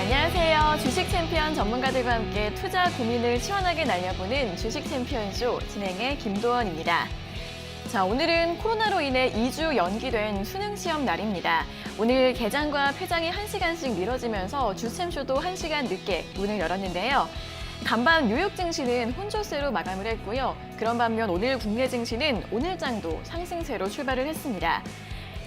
안녕하세요. 주식 챔피언 전문가들과 함께 투자 고민을 시원하게 날려보는 주식 챔피언쇼 진행의 김도원입니다. 자, 오늘은 코로나로 인해 2주 연기된 수능 시험 날입니다. 오늘 개장과 폐장이 1시간씩 미뤄지면서 주챔쇼도 1시간 늦게 문을 열었는데요. 간밤 뉴욕 증시는 혼조세로 마감을 했고요. 그런 반면 오늘 국내 증시는 오늘장도 상승세로 출발을 했습니다.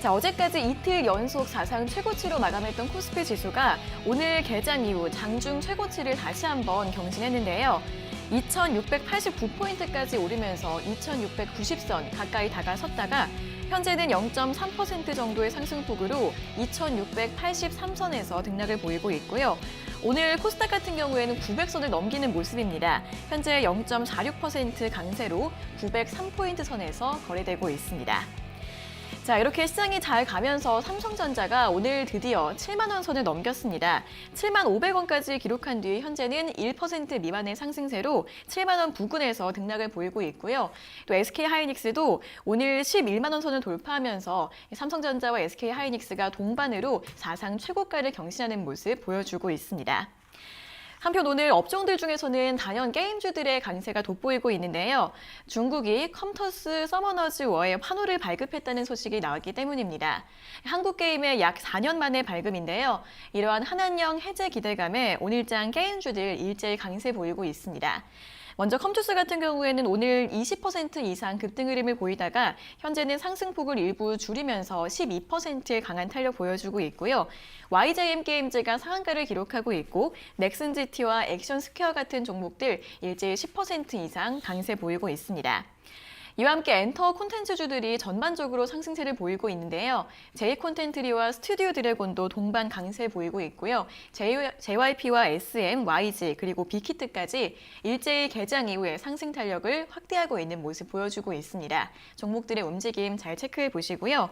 자, 어제까지 이틀 연속 사상 최고치로 마감했던 코스피 지수가 오늘 개장 이후 장중 최고치를 다시 한번 경신했는데요. 2,689포인트까지 오르면서 2,690선 가까이 다가섰다가 현재는 0.3% 정도의 상승폭으로 2,683선에서 등락을 보이고 있고요. 오늘 코스닥 같은 경우에는 900선을 넘기는 모습입니다. 현재 0.46% 강세로 903포인트 선에서 거래되고 있습니다. 자, 이렇게 시장이 잘 가면서 삼성전자가 오늘 드디어 7만 원 선을 넘겼습니다. 7만 500원까지 기록한 뒤 현재는 1% 미만의 상승세로 7만 원 부근에서 등락을 보이고 있고요. 또 SK하이닉스도 오늘 11만 원 선을 돌파하면서 삼성전자와 SK하이닉스가 동반으로 사상 최고가를 경신하는 모습 보여주고 있습니다. 한편 오늘 업종들 중에서는 단연 게임주들의 강세가 돋보이고 있는데요. 중국이 컴터스 서머너즈 워의 환호를 발급했다는 소식이 나왔기 때문입니다. 한국 게임의 약 4년 만의 발급인데요. 이러한 한한령 해제 기대감에 오늘장 게임주들 일제히 강세 보이고 있습니다. 먼저 컴투스 같은 경우에는 오늘 20% 이상 급등 흐름을 보이다가 현재는 상승폭을 일부 줄이면서 12%의 강한 탄력 보여주고 있고요. YJM 게임즈가 상한가를 기록하고 있고 넥슨GT와 액션스퀘어 같은 종목들 일제히 10% 이상 강세 보이고 있습니다. 이와 함께 엔터 콘텐츠주들이 전반적으로 상승세를 보이고 있는데요. J콘텐트리와 스튜디오 드래곤도 동반 강세 보이고 있고요. JYP와 SM, YG 그리고 빅히트까지 일제히 개장 이후에 상승 탄력을 확대하고 있는 모습 보여주고 있습니다. 종목들의 움직임 잘 체크해 보시고요.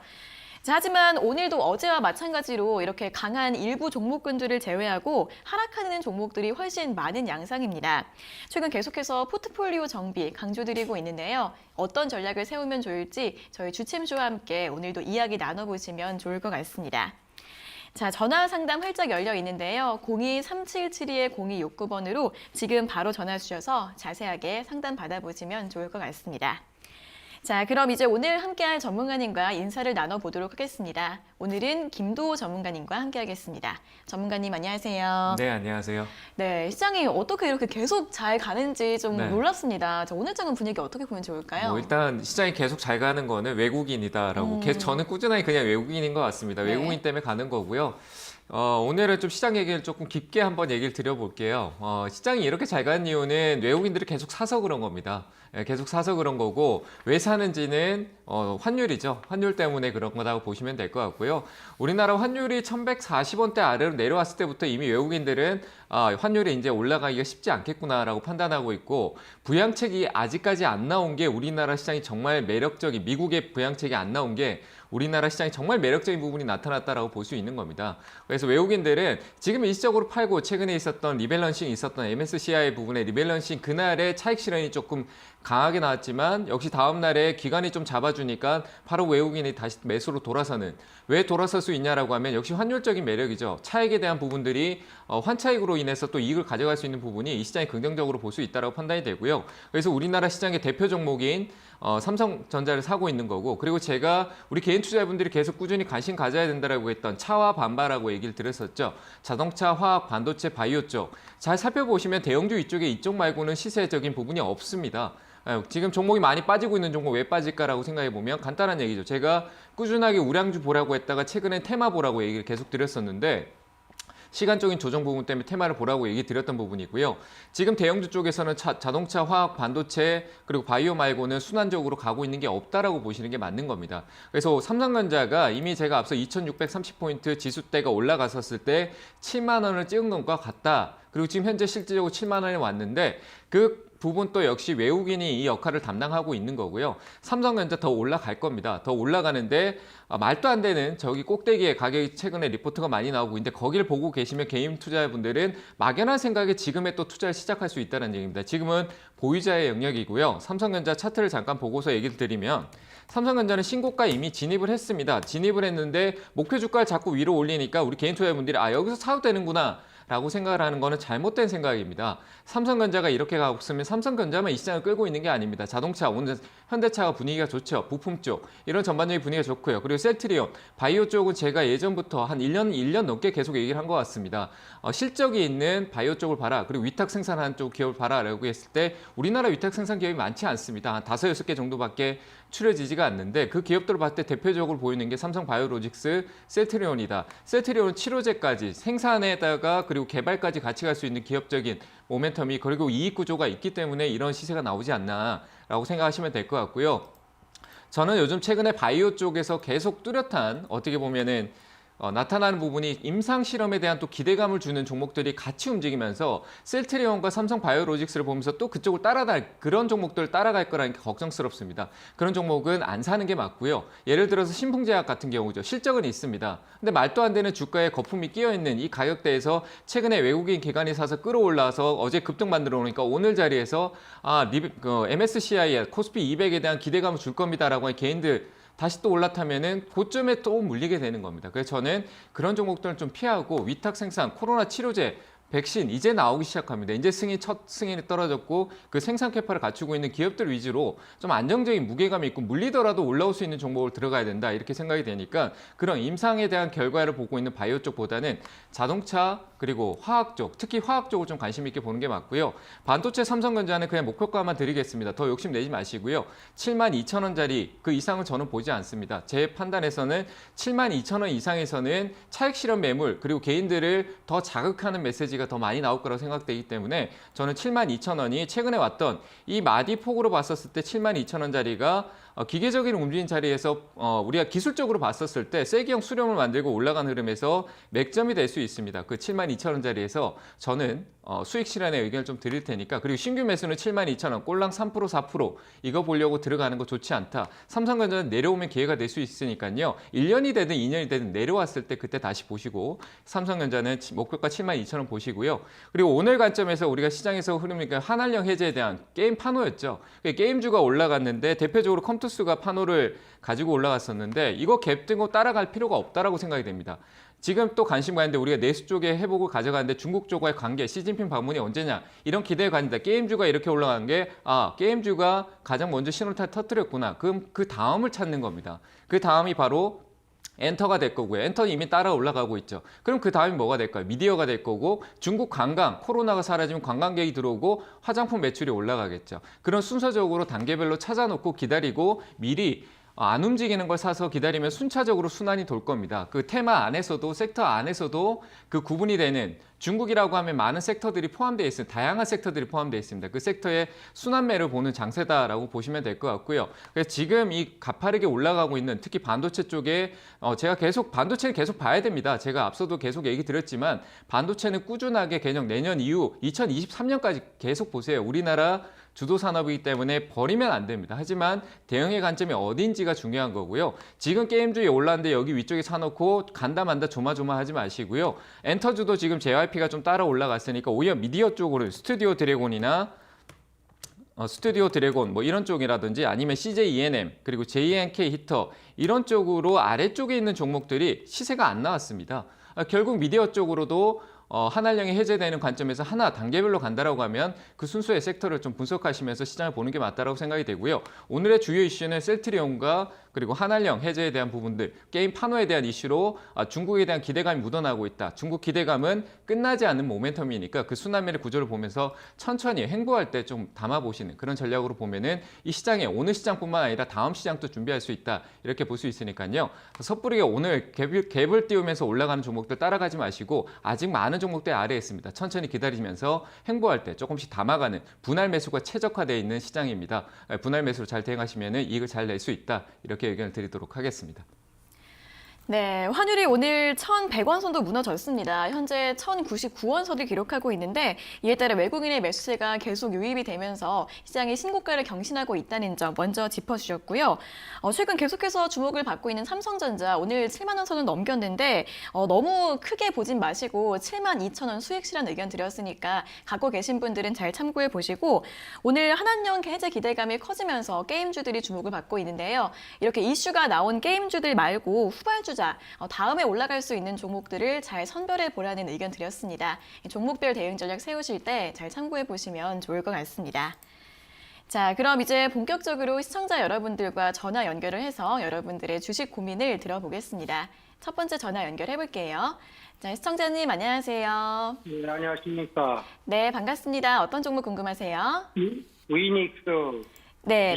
자, 하지만 오늘도 어제와 마찬가지로 이렇게 강한 일부 종목군들을 제외하고 하락하는 종목들이 훨씬 많은 양상입니다. 최근 계속해서 포트폴리오 정비 강조드리고 있는데요. 어떤 전략을 세우면 좋을지 저희 주챔쇼와 함께 오늘도 이야기 나눠보시면 좋을 것 같습니다. 자, 전화 상담 활짝 열려 있는데요. 02-3772-0269번으로 지금 바로 전화 주셔서 자세하게 상담 받아보시면 좋을 것 같습니다. 자, 그럼 이제 오늘 함께할 전문가님과 인사를 나눠보도록 하겠습니다. 오늘은 김도호 전문가님과 함께하겠습니다. 전문가님 안녕하세요. 네, 안녕하세요. 네, 시장이 어떻게 이렇게 계속 잘 가는지 좀 놀랐습니다. 자, 오늘 장은 분위기 어떻게 보면 좋을까요? 일단 시장이 계속 잘 가는 거는 외국인이다라고 저는 꾸준하게 그냥 외국인인 것 같습니다. 네. 외국인 때문에 가는 거고요. 오늘은 좀 시장 얘기를 조금 깊게 한번 얘기를 드려볼게요. 시장이 이렇게 잘 가는 이유는 외국인들이 계속 사서 그런 겁니다. 계속 사서 그런 거고 왜 사는지는 환율이죠. 환율 때문에 그런 거라고 보시면 될 것 같고요. 우리나라 환율이 1140원대 아래로 내려왔을 때부터 이미 외국인들은 환율이 이제 올라가기가 쉽지 않겠구나라고 판단하고 있고 부양책이 아직까지 안 나온 게 우리나라 시장이 정말 매력적인 미국의 부양책이 안 나온 게 우리나라 시장이 정말 매력적인 부분이 나타났다라고 볼 수 있는 겁니다. 그래서 외국인들은 지금 일시적으로 팔고 최근에 있었던 리밸런싱이 있었던 MSCI 부분의 리밸런싱 그날의 차익 실현이 조금 강하게 나왔지만 역시 다음 날에 기관이 좀 잡아주니까 바로 외국인이 다시 매수로 돌아서는 왜 돌아설 수 있냐라고 하면 역시 환율적인 매력이죠. 차익에 대한 부분들이 환차익으로 인해서 또 이익을 가져갈 수 있는 부분이 이 시장이 긍정적으로 볼 수 있다고 판단이 되고요. 그래서 우리나라 시장의 대표 종목인 삼성전자를 사고 있는 거고 그리고 제가 우리 개인 투자자분들이 계속 꾸준히 관심 가져야 된다라고 했던 차와 반바라고 얘기를 드렸었죠. 자동차, 화학, 반도체, 바이오 쪽 잘 살펴보시면 대형주 이쪽 말고는 시세적인 부분이 없습니다. 지금 종목이 많이 빠지고 있는 종목 왜 빠질까라고 생각해 보면 간단한 얘기죠. 제가 꾸준하게 우량주 보라고 했다가 최근엔 테마 보라고 얘기를 계속 드렸었는데 시간적인 조정 부분 때문에 테마를 보라고 얘기 드렸던 부분이고요. 지금 대형주 쪽에서는 자동차, 화학, 반도체 그리고 바이오 말고는 순환적으로 가고 있는 게 없다라고 보시는 게 맞는 겁니다. 그래서 삼성전자가 이미 제가 앞서 2630포인트 지수대가 올라갔었을 때 7만 원을 찍은 것과 같다. 그리고 지금 현재 실질적으로 7만 원에 왔는데 그 부분 또 역시 외국인이 이 역할을 담당하고 있는 거고요. 삼성전자 더 올라갈 겁니다. 더 올라가는데 말도 안 되는 저기 꼭대기에 가격이 최근에 리포트가 많이 나오고 있는데 거기를 보고 계시면 개인 투자자분들은 막연한 생각에 지금에 또 투자를 시작할 수 있다는 얘기입니다. 지금은 보유자의 영역이고요. 삼성전자 차트를 잠깐 보고서 얘기를 드리면 삼성전자는 신고가 이미 진입을 했습니다. 진입을 했는데 목표 주가를 자꾸 위로 올리니까 우리 개인 투자자분들이 여기서 사도 되는구나 라고 생각을 하는 거는 잘못된 생각입니다. 삼성전자가 이렇게 가고 있으면 삼성전자만 이 시장을 끌고 있는 게 아닙니다. 자동차, 오늘 현대차가 분위기가 좋죠. 부품 쪽 이런 전반적인 분위기가 좋고요. 그리고 셀트리온, 바이오 쪽은 제가 예전부터 한 1년 넘게 계속 얘기를 한 것 같습니다. 실적이 있는 바이오 쪽을 봐라. 그리고 위탁 생산하는 쪽 기업을 봐라라고 했을 때 우리나라 위탁 생산 기업이 많지 않습니다. 한 5, 6개 정도밖에 추려지지가 않는데 그 기업들을 봤을 때 대표적으로 보이는 게 삼성 바이오로직스, 셀트리온이다. 셀트리온은 치료제까지 생산에다가 그리고 개발까지 같이 갈 수 있는 기업적인 모멘텀이 그리고 이익 구조가 있기 때문에 이런 시세가 나오지 않나라고 생각하시면 될 것 같고요. 저는 요즘 최근에 바이오 쪽에서 계속 뚜렷한 어떻게 보면은 나타나는 부분이 임상 실험에 대한 또 기대감을 주는 종목들이 같이 움직이면서 셀트리온과 삼성 바이오로직스를 보면서 또 그쪽을 그런 종목들을 따라갈 거라니까 걱정스럽습니다. 그런 종목은 안 사는 게 맞고요. 예를 들어서 신풍제약 같은 경우죠. 실적은 있습니다. 근데 말도 안 되는 주가에 거품이 끼어 있는 이 가격대에서 최근에 외국인 기관이 사서 끌어올라서 어제 급등 만들어 놓으니까 오늘 자리에서 MSCI에 코스피 200에 대한 기대감을 줄 겁니다라고 한 개인들 다시 또 올라타면은 고점에 또 물리게 되는 겁니다. 그래서 저는 그런 종목들은 좀 피하고 위탁 생산, 코로나 치료제, 백신 이제 나오기 시작합니다. 이제 첫 승인이 떨어졌고 그 생산 캐파를 갖추고 있는 기업들 위주로 좀 안정적인 무게감이 있고 물리더라도 올라올 수 있는 종목을 들어가야 된다 이렇게 생각이 되니까 그런 임상에 대한 결과를 보고 있는 바이오 쪽보다는 자동차 그리고 화학 쪽, 특히 화학 쪽을 좀 관심 있게 보는 게 맞고요. 반도체 삼성전자는 그냥 목표가만 드리겠습니다. 더 욕심 내지 마시고요. 72,000원짜리 그 이상은 저는 보지 않습니다. 제 판단에서는 72,000원 이상에서는 차익 실현 매물 그리고 개인들을 더 자극하는 메시지가 더 많이 나올 거라고 생각되기 때문에 저는 72,000원이 최근에 왔던 이 마디폭으로 봤었을 때 72,000원짜리가 기계적인 움직임 자리에서 우리가 기술적으로 봤었을 때 세기형 수렴을 만들고 올라간 흐름에서 맥점이 될 수 있습니다. 그 72,000원짜리에서 저는 수익 실현의 의견을 좀 드릴 테니까 그리고 신규 매수는 72,000원, 꼴랑 3%, 4% 이거 보려고 들어가는 거 좋지 않다. 삼성전자는 내려오면 기회가 될 수 있으니까요. 1년이 되든 2년이 되든 내려왔을 때 그때 다시 보시고 삼성전자는 목표가 72,000원 보시고요. 그리고 오늘 관점에서 우리가 시장에서 흐르니까 한한령 해제에 대한 게임 판호였죠. 게임주가 올라갔는데 대표적으로 컴투스가 판호를 가지고 올라갔었는데 이거 갭 뜨고 따라갈 필요가 없다라고 생각이 됩니다. 지금 또 관심 가는데 우리가 내수 쪽에 회복을 가져가는데 중국 쪽과의 관계, 시진핑 방문이 언제냐 이런 기대에 관다. 게임주가 이렇게 올라간 게 게임주가 가장 먼저 신호탄 터뜨렸구나. 그럼 그 다음을 찾는 겁니다. 그 다음이 바로 엔터가 될 거고요. 엔터는 이미 따라 올라가고 있죠. 그럼 그 다음이 뭐가 될까요? 미디어가 될 거고 중국 관광, 코로나가 사라지면 관광객이 들어오고 화장품 매출이 올라가겠죠. 그런 순서적으로 단계별로 찾아놓고 기다리고 미리 안 움직이는 걸 사서 기다리면 순차적으로 순환이 돌 겁니다. 그 테마 안에서도 섹터 안에서도 그 구분이 되는 중국이라고 하면 많은 섹터들이 포함되어 있습니다. 다양한 섹터들이 포함되어 있습니다. 그 섹터의 순환매를 보는 장세다라고 보시면 될 것 같고요. 그래서 지금 이 가파르게 올라가고 있는 특히 반도체 쪽에 제가 반도체는 계속 봐야 됩니다. 제가 앞서도 계속 얘기 드렸지만 반도체는 꾸준하게 개정 내년 이후 2023년까지 계속 보세요. 우리나라 주도 산업이기 때문에 버리면 안 됩니다. 하지만 대응의 관점이 어딘지가 중요한 거고요. 지금 게임주에 올랐는데 여기 위쪽에 사놓고 간다 만다 조마조마하지 마시고요. 엔터주도 지금 JYP가 좀 따라 올라갔으니까 오히려 미디어 쪽으로 스튜디오 드래곤이나 스튜디오 드래곤 뭐 이런 쪽이라든지 아니면 CJ ENM 그리고 JNK 히터 이런 쪽으로 아래쪽에 있는 종목들이 시세가 안 나왔습니다. 결국 미디어 쪽으로도 한한령이 해제되는 관점에서 하나 단계별로 간다라고 하면 그 순서의 섹터를 좀 분석하시면서 시장을 보는 게 맞다라고 생각이 되고요. 오늘의 주요 이슈는 셀트리온과 그리고 한한령 해제에 대한 부분들, 게임 판호에 대한 이슈로 중국에 대한 기대감이 묻어나고 있다. 중국 기대감은 끝나지 않는 모멘텀이니까 그 순환매의 구조를 보면서 천천히 횡보할 때 좀 담아보시는 그런 전략으로 보면은 이 시장에 오늘 시장뿐만 아니라 다음 시장도 준비할 수 있다. 이렇게 볼 수 있으니까요. 섣부르게 오늘 갭을 띄우면서 올라가는 종목들 따라가지 마시고 아직 많은 종목들 아래에 있습니다. 천천히 기다리면서 횡보할 때 조금씩 담아가는 분할 매수가 최적화되어 있는 시장입니다. 분할 매수로 잘 대응하시면 이익을 잘 낼 수 있다. 이렇게 의견을 드리도록 하겠습니다. 네, 환율이 오늘 1,100원 선도 무너졌습니다. 현재 1,099원 선을 기록하고 있는데 이에 따라 외국인의 매수세가 계속 유입이 되면서 시장이 신고가를 경신하고 있다는 점 먼저 짚어주셨고요. 최근 계속해서 주목을 받고 있는 삼성전자 오늘 7만 원 선을 넘겼는데 너무 크게 보진 마시고 72,000원 수익 실현 의견 드렸으니까 갖고 계신 분들은 잘 참고해 보시고 오늘 한한령 해제 기대감이 커지면서 게임주들이 주목을 받고 있는데요. 이렇게 이슈가 나온 게임주들 말고 후발주 투자, 다음에 올라갈 수 있는 종목들을 잘 선별해 보라는 의견 드렸습니다. 종목별 대응 전략 세우실 때 잘 참고해 보시면 좋을 것 같습니다. 자, 그럼 이제 본격적으로 시청자 여러분들과 전화 연결을 해서 여러분들의 주식 고민을 들어보겠습니다. 첫 번째 전화 연결해 볼게요. 자, 시청자님 안녕하세요. 네, 안녕하십니까. 네, 반갑습니다. 어떤 종목 궁금하세요? 위닉스 네,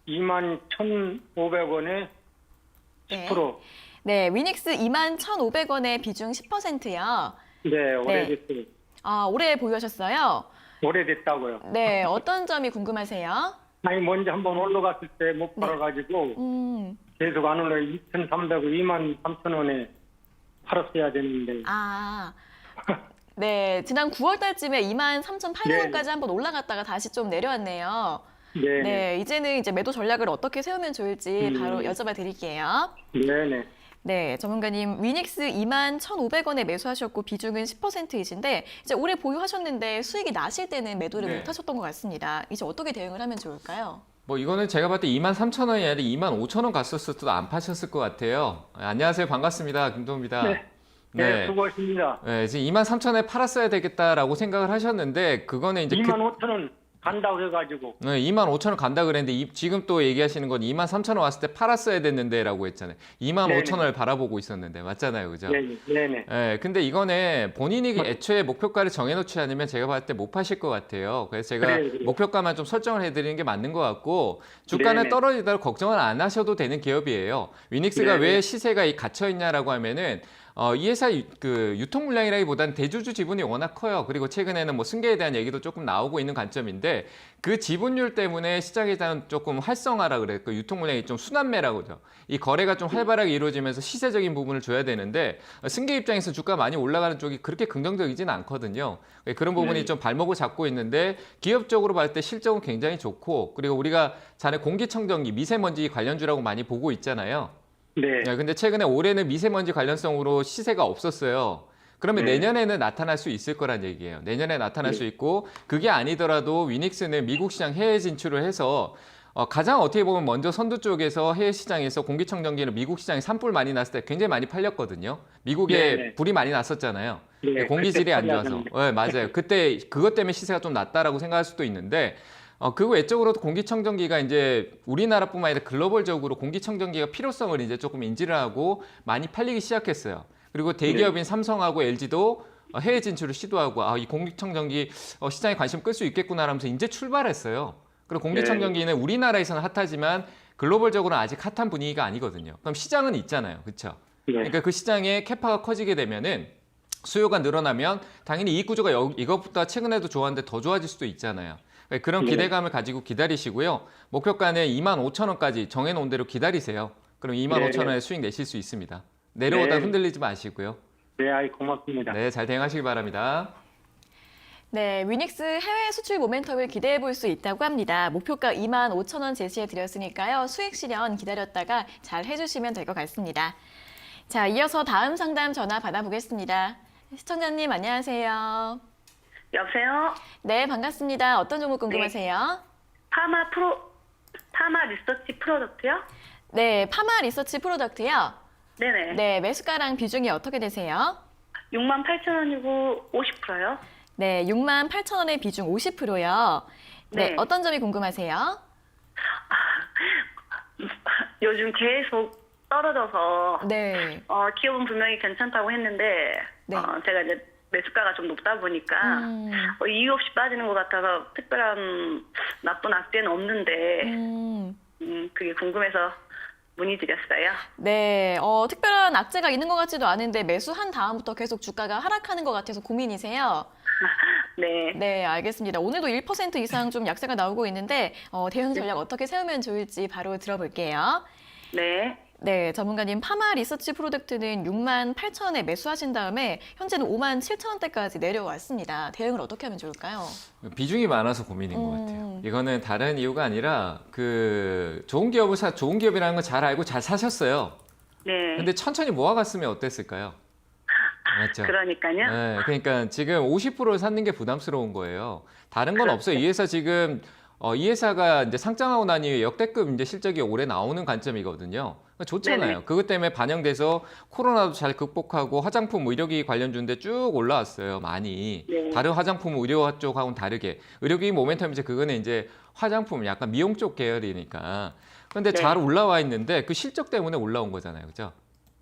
2만 1,500원에 네. 10%. 네, 위닉스 21,500원에 비중 10%요. 네, 오래됐어요. 올해 보유하셨어요? 오래됐다고요. 네, 어떤 점이 궁금하세요? 아니, 먼저 한번 올라갔을 때 못 네. 팔아가지고 계속 안 올라 2,300원, 2만 3,000원에 팔았어야 되는데. 네, 지난 9월 달쯤에 23,800원까지 네. 한번 올라갔다가 다시 좀 내려왔네요. 네, 네, 이제는 이제 매도 전략을 어떻게 세우면 좋을지 바로 여쭤봐 드릴게요. 네네. 네, 전문가님, 위닉스 21,500원에 매수하셨고 비중은 10%이신데 이제 올해 보유하셨는데 수익이 나실 때는 매도를 네. 못 하셨던 것 같습니다. 이제 어떻게 대응을 하면 좋을까요? 뭐 이거는 제가 봤을 때 23,000원이 아니라 25,000원 갔었을 때도 안 파셨을 것 같아요. 안녕하세요. 반갑습니다. 김도우입니다. 네. 네, 수고하십니다. 네, 지금 23,000원에 팔았어야 되겠다라고 생각을 하셨는데 그거는 이제 25,000원 간다고 해가지고. 25,000원 간다 그랬는데 지금 또 얘기하시는 건 23,000원 왔을 때 팔았어야 됐는데라고 했잖아요. 25,000원을 바라보고 있었는데 맞잖아요. 그죠? 네네. 네, 근데 이거는 본인이 애초에 목표가를 정해놓지 않으면 제가 봤을 때 못 파실 것 같아요. 그래서 제가 네. 목표가만 좀 설정을 해드리는 게 맞는 것 같고 주가는 네네. 떨어지더라도 걱정을 안 하셔도 되는 기업이에요. 위닉스가 네네. 왜 시세가 갇혀 있냐라고 하면은 이 회사 그 유통 물량이라기보다는 대주주 지분이 워낙 커요. 그리고 최근에는 뭐 승계에 대한 얘기도 조금 나오고 있는 관점인데 그 지분율 때문에 시장에 대한 조금 활성화라 그래요. 그 유통 물량이 좀 순환매라고 그러죠. 이 거래가 좀 활발하게 이루어지면서 시세적인 부분을 줘야 되는데 승계 입장에서 주가 많이 올라가는 쪽이 그렇게 긍정적이지는 않거든요. 그런 부분이 좀 발목을 잡고 있는데 기업적으로 봤을 때 실적은 굉장히 좋고 그리고 우리가 자네 공기청정기 미세먼지 관련주라고 많이 보고 있잖아요. 네. 근데 최근에 올해는 미세먼지 관련성으로 시세가 없었어요. 그러면 네. 내년에는 나타날 수 있을 거란 얘기예요. 내년에 나타날 네. 수 있고 그게 아니더라도 위닉스는 미국 시장 해외 진출을 해서 가장 어떻게 보면 먼저 선두 쪽에서 해외 시장에서 공기청정기는 미국 시장에 산불 많이 났을 때 굉장히 많이 팔렸거든요. 미국에 네. 불이 많이 났었잖아요. 네, 공기질이 안 그때 좋아서. 네, 맞아요. 그때 그것 때문에 시세가 좀 낮다라고 생각할 수도 있는데 그 외적으로도 공기청정기가 이제 우리나라뿐만 아니라 글로벌적으로 공기청정기가 필요성을 이제 조금 인지를 하고 많이 팔리기 시작했어요. 그리고 대기업인 삼성하고 LG도 해외 진출을 시도하고 이 공기청정기 시장에 관심 끌 수 있겠구나 하면서 이제 출발했어요. 그리고 공기청정기는 우리나라에서는 핫하지만 글로벌적으로는 아직 핫한 분위기가 아니거든요. 그럼 시장은 있잖아요. 그렇죠? 네. 그러니까 그 시장의 캐파가 커지게 되면은 수요가 늘어나면 당연히 이익 구조가 이것보다 최근에도 좋았는데 더 좋아질 수도 있잖아요. 그런 네. 기대감을 가지고 기다리시고요. 목표가는 25,000원까지 정해놓은 대로 기다리세요. 그럼 25,000원에 수익 내실 수 있습니다. 내려오다 네. 흔들리지 마시고요. 네, 아이 고맙습니다. 네, 잘 대응하시기 바랍니다. 네, 위닉스 해외 수출 모멘텀을 기대해 볼 수 있다고 합니다. 목표가 25,000원 제시해 드렸으니까요. 수익 실현 기다렸다가 잘 해주시면 될 것 같습니다. 자, 이어서 다음 상담 전화 받아보겠습니다. 시청자님 안녕하세요. 여보세요? 네, 반갑습니다. 어떤 종목 궁금하세요? 파마 리서치 프로덕트요? 네, 파마 리서치 프로덕트요. 네네. 네, 매수가랑 비중이 어떻게 되세요? 68,000원이고 50%요? 네, 68,000원의 비중 50%요. 네, 네. 어떤 점이 궁금하세요? 요즘 계속 떨어져서 네. 기업은 분명히 괜찮다고 했는데 네. 제가 이제 매수가가 좀 높다 보니까 음. 이유 없이 빠지는 것 같아서 특별한 나쁜 악재는 없는데 그게 궁금해서 문의드렸어요. 네, 특별한 악재가 있는 것 같지도 않은데 매수한 다음부터 계속 주가가 하락하는 것 같아서 고민이세요? 네. 네, 알겠습니다. 오늘도 1% 이상 좀 약세가 나오고 있는데 대응 전략 어떻게 세우면 좋을지 바로 들어볼게요. 네. 네, 전문가님 파마 리서치 프로덕트는 68,000원에 매수하신 다음에 현재는 57,000원대까지 내려왔습니다. 대응을 어떻게 하면 좋을까요? 비중이 많아서 고민인 것 같아요. 이거는 다른 이유가 아니라 좋은 기업이라는 걸 잘 알고 잘 사셨어요. 네. 근데 천천히 모아갔으면 어땠을까요? 맞죠? 그러니까요. 네, 그러니까 지금 50%를 샀는 게 부담스러운 거예요. 다른 건 없어요. 이 회사 지금 이 회사가 이제 상장하고 난 이후에 역대급 이제 실적이 올해 나오는 관점이거든요. 그러니까 좋잖아요. 네네. 그것 때문에 반영돼서 코로나도 잘 극복하고 화장품 의료기 관련주인데 쭉 올라왔어요. 많이. 네. 다른 화장품 의료 쪽하고는 다르게. 의료기 모멘텀 이제 그거는 이제 화장품 약간 미용 쪽 계열이니까. 그런데 네. 잘 올라와 있는데 그 실적 때문에 올라온 거잖아요. 그죠?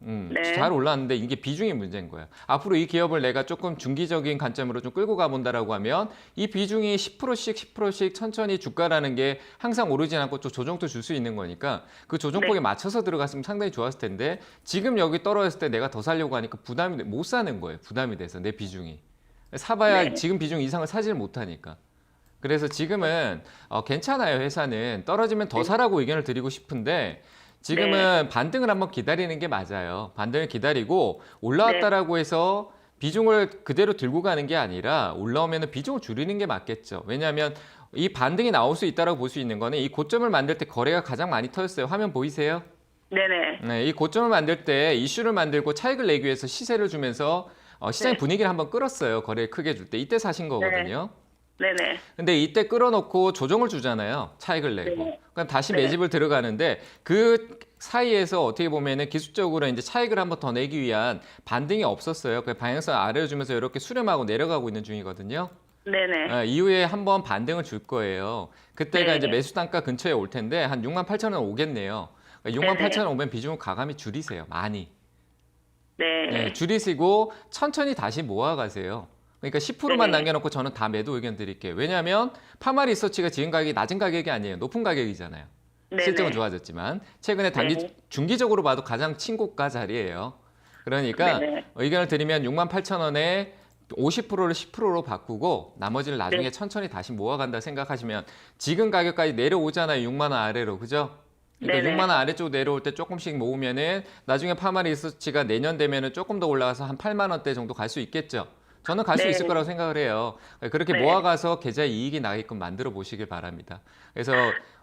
네. 잘 올랐는데 이게 비중이 문제인 거예요. 앞으로 이 기업을 내가 조금 중기적인 관점으로 좀 끌고 가본다라고 하면 이 비중이 10%씩 천천히 주가라는 게 항상 오르진 않고 또 조정도 줄 수 있는 거니까 그 조정폭에 네. 맞춰서 들어갔으면 상당히 좋았을 텐데 지금 여기 떨어졌을 때 내가 더 살려고 하니까 부담이 못 사는 거예요. 부담이 돼서 내 비중이. 사봐야 네. 지금 비중 이상을 사지를 못하니까. 그래서 지금은 괜찮아요. 회사는 떨어지면 더 사라고 의견을 드리고 싶은데 지금은 반등을 한번 기다리는 게 맞아요. 반등을 기다리고 올라왔다라고 해서 비중을 그대로 들고 가는 게 아니라 올라오면 비중을 줄이는 게 맞겠죠. 왜냐하면 이 반등이 나올 수 있다고 볼 수 있는 거는 이 고점을 만들 때 거래가 가장 많이 터졌어요. 화면 보이세요? 네네. 네, 이 고점을 만들 때 이슈를 만들고 차익을 내기 위해서 시세를 주면서 시장 네. 분위기를 한번 끌었어요. 거래를 크게 줄 때. 이때 사신 거거든요. 네네. 근데 이때 끌어놓고 조정을 주잖아요. 차익을 내고. 네. 그럼 다시 네. 매집을 들어가는데 그 사이에서 어떻게 보면은 기술적으로 이제 차익을 한번 더 내기 위한 반등이 없었어요. 그 방향성 아래로 주면서 이렇게 수렴하고 내려가고 있는 중이거든요. 네네. 이후에 한번 반등을 줄 거예요. 그때가 네. 이제 매수 단가 근처에 올 텐데 한 68,000원 오겠네요. 68,000원 오면 비중을 가감히 줄이세요. 많이. 네. 네, 줄이시고 천천히 다시 모아가세요. 그러니까 10%만 네네. 남겨놓고 저는 다 매도 의견 드릴게요. 왜냐하면 파마 리서치가 지금 가격이 낮은 가격이 아니에요. 높은 가격이잖아요. 네네. 실적은 좋아졌지만 최근에 단기 네네. 중기적으로 봐도 가장 친고가 자리예요. 그러니까 네네. 의견을 드리면 68,000원에 50%를 10%로 바꾸고 나머지를 나중에 네. 천천히 다시 모아간다 생각하시면 지금 가격까지 내려오잖아요. 6만 원 아래로. 그죠? 그러니까 네네. 6만 원 아래쪽 내려올 때 조금씩 모으면은 나중에 파마 리서치가 내년 되면은 조금 더 올라가서 한 8만 원대 정도 갈 수 있겠죠. 저는 갈 수 네. 있을 거라고 생각을 해요. 그렇게 네. 모아가서 계좌 이익이 나게끔 만들어 보시길 바랍니다. 그래서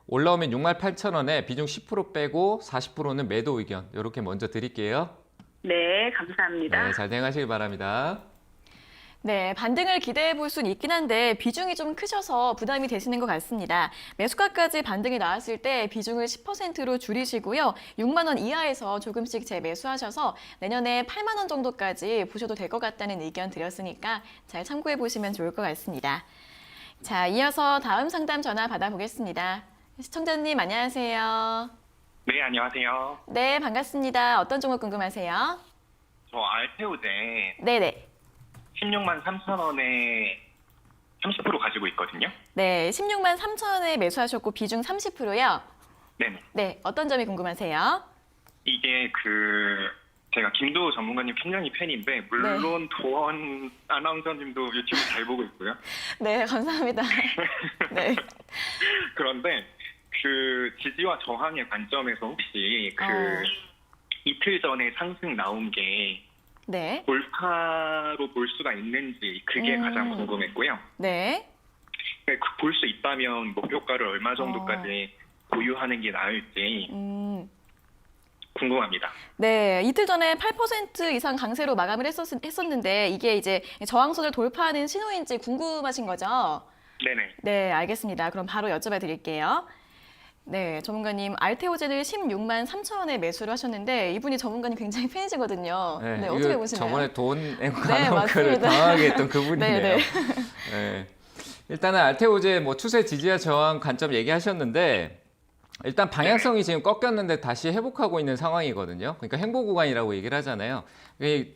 올라오면 68,000원에 비중 10% 빼고 40%는 매도 의견 이렇게 먼저 드릴게요. 네, 감사합니다. 네, 잘 대응하시길 바랍니다. 네, 반등을 기대해 볼 수는 있긴 한데 비중이 좀 크셔서 부담이 되시는 것 같습니다. 매수가까지 반등이 나왔을 때 비중을 10%로 줄이시고요. 6만 원 이하에서 조금씩 재매수하셔서 내년에 8만 원 정도까지 보셔도 될 것 같다는 의견 드렸으니까 잘 참고해 보시면 좋을 것 같습니다. 자, 이어서 다음 상담 전화 받아보겠습니다. 시청자님 안녕하세요. 네, 안녕하세요. 네, 반갑습니다. 어떤 종목 궁금하세요? 저 알테오제 네네. 16만 3천 원에 30% 가지고 있거든요. 네, 16만 3천 원에 매수하셨고 비중 30%요. 네네. 네, 어떤 점이 궁금하세요? 이게 제가 김도우 전문가님 굉장히 팬인데 물론 도원 아나운서님도 유튜브 잘 보고 있고요. 네, 감사합니다. 네. 그런데 지지와 저항의 관점에서 혹시 어. 이틀 전에 상승 나온 게 네. 돌파로 볼 수가 있는지 그게 가장 궁금했고요. 네. 볼 수 있다면 목표가를 얼마 정도까지 보유하는 게 나을지 궁금합니다. 네, 이틀 전에 8% 이상 강세로 마감을 했었는데 이게 이제 저항선을 돌파하는 신호인지 궁금하신 거죠? 네네. 네, 알겠습니다. 그럼 바로 여쭤봐 드릴게요. 네, 전문가님 알테오젠을 16만 3천 원에 매수를 하셨는데 이분이 전문가님 굉장히 팬이시거든요. 네, 어떻게 이거 보시나요? 저번에 돈 네, 가는 맞습니다. 당하게 했던 그분이네요. 네, 네. 네. 일단은 알테오제 추세 지지와 저항 관점 얘기하셨는데 일단 방향성이 지금 꺾였는데 다시 회복하고 있는 상황이거든요. 그러니까 행보 구간이라고 얘기를 하잖아요.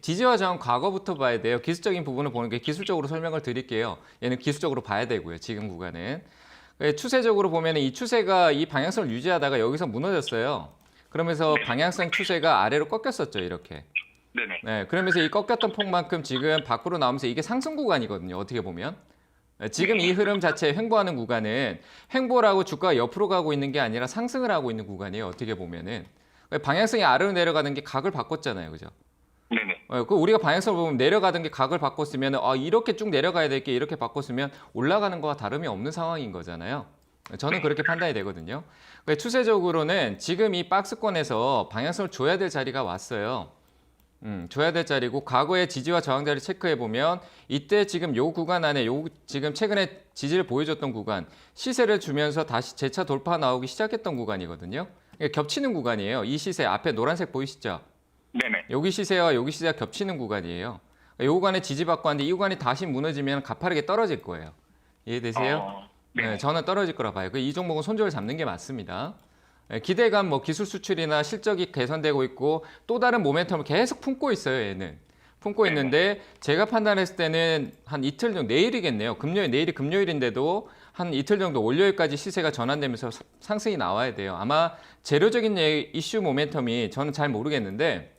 지지와 저항 과거부터 봐야 돼요. 기술적인 부분을 보는 게 기술적으로 설명을 드릴게요. 얘는 기술적으로 봐야 되고요. 지금 구간은. 추세적으로 보면 이 추세가 이 방향성을 유지하다가 여기서 무너졌어요. 그러면서 방향성 추세가 아래로 꺾였었죠. 이렇게. 네네. 네, 그러면서 이 꺾였던 폭만큼 지금 밖으로 나오면서 이게 상승 구간이거든요. 어떻게 보면. 지금 이 흐름 자체에 횡보하는 구간은 횡보라고 주가가 옆으로 가고 있는 게 아니라 상승을 하고 있는 구간이에요. 어떻게 보면은. 방향성이 아래로 내려가는 게 각을 바꿨잖아요. 그죠? 네네. 그 우리가 방향성을 보면 내려가던 게 각을 바꿨으면 이렇게 쭉 내려가야 될 게 이렇게 바꿨으면 올라가는 거와 다름이 없는 상황인 거잖아요. 저는 그렇게 판단이 되거든요. 추세적으로는 지금 이 박스권에서 방향성을 줘야 될 자리가 왔어요. 줘야 될 자리고 과거의 지지와 저항 자리 체크해 보면 이때 지금 요 구간 안에 지금 최근에 지지를 보여줬던 구간 시세를 주면서 다시 재차 돌파 나오기 시작했던 구간이거든요. 그러니까 겹치는 구간이에요. 이 시세 앞에 노란색 보이시죠? 네네. 여기 시세와 여기 시세가 겹치는 구간이에요. 이 구간에 지지받고 왔는데 이 구간이 다시 무너지면 가파르게 떨어질 거예요. 이해되세요? 네. 네, 저는 떨어질 거라 봐요. 이 종목은 손절을 잡는 게 맞습니다. 기대감, 뭐 기술 수출이나 실적이 개선되고 있고 또 다른 모멘텀을 계속 품고 있어요. 얘는 품고 있는데 제가 판단했을 때는 한 이틀 정도, 내일이겠네요. 내일이 금요일인데도 한 이틀 정도 월요일까지 시세가 전환되면서 상승이 나와야 돼요. 아마 재료적인 이슈 모멘텀이 저는 잘 모르겠는데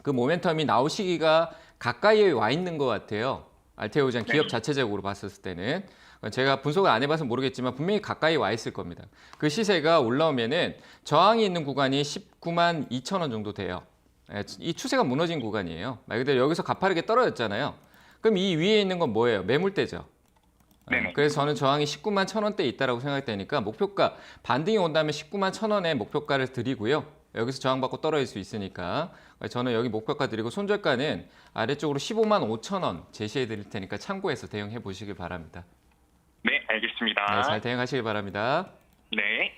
그 모멘텀이 나올 시기가 가까이에 와 있는 것 같아요. 알테오젠 기업 자체적으로 봤을 때는. 제가 분석을 안 해봐서 모르겠지만 분명히 가까이 와 있을 겁니다. 그 시세가 올라오면은 저항이 있는 구간이 19만 2천 원 정도 돼요. 이 추세가 무너진 구간이에요. 말 그대로 여기서 가파르게 떨어졌잖아요. 그럼 이 위에 있는 건 뭐예요? 매물대죠. 네네. 그래서 저는 저항이 19만 1천 원대에 있다라고 생각되니까 목표가 반등이 온다면 19만 1천 원의 목표가를 드리고요. 여기서 저항받고 떨어질 수 있으니까 저는 여기 목표가 드리고 손절가는 아래쪽으로 15만 5천 원 제시해 드릴 테니까 참고해서 대응해 보시길 바랍니다. 네, 알겠습니다. 네, 잘 대응하시길 바랍니다. 네.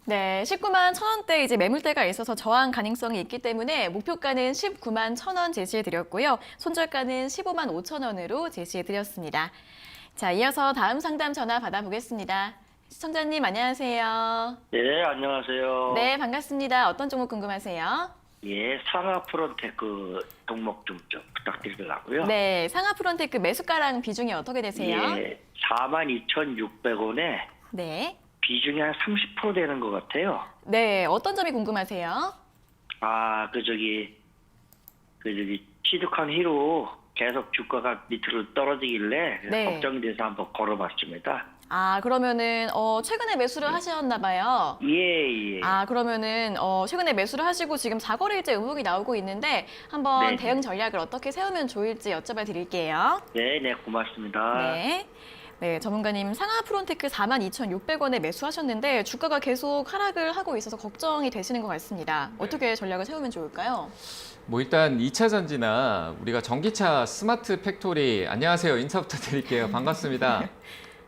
네, 19만 1,000원대 이제 매물대가 있어서 저항 가능성이 있기 때문에 목표가는 19만 1,000원 제시해 드렸고요. 손절가는 15만 5천 원으로 제시해 드렸습니다. 자, 이어서 다음 상담 전화 받아보겠습니다. 시청자님 안녕하세요. 예, 안녕하세요. 네, 반갑습니다. 어떤 종목 궁금하세요? 예, 상하 프론테크 종목 좀 부탁드리려고요. 네, 상하프론테크 매수가랑 비중이 어떻게 되세요? 예, 42,600원에 네. 비중이 한 30% 되는 것 같아요. 네, 어떤 점이 궁금하세요? 아, 그 저기 취득한 후로 계속 주가가 밑으로 떨어지길래 네. 걱정이 돼서 한번 걸어봤습니다. 아, 그러면은 최근에 매수를 하셨나 봐요. 예, 예. 아, 그러면은 최근에 매수를 하시고 지금 4거래일째 의혹이 나오고 있는데 한번 네. 대응 전략을 어떻게 세우면 좋을지 여쭤봐 드릴게요. 네, 네, 고맙습니다. 네. 네, 전문가님 상하 프론테크 42,600원에 매수하셨는데 주가가 계속 하락을 하고 있어서 걱정이 되시는 것 같습니다. 어떻게 전략을 세우면 좋을까요? 뭐 일단 2차 전지나 우리가 전기차 스마트 팩토리 안녕하세요. 인사부터 드릴게요. 반갑습니다.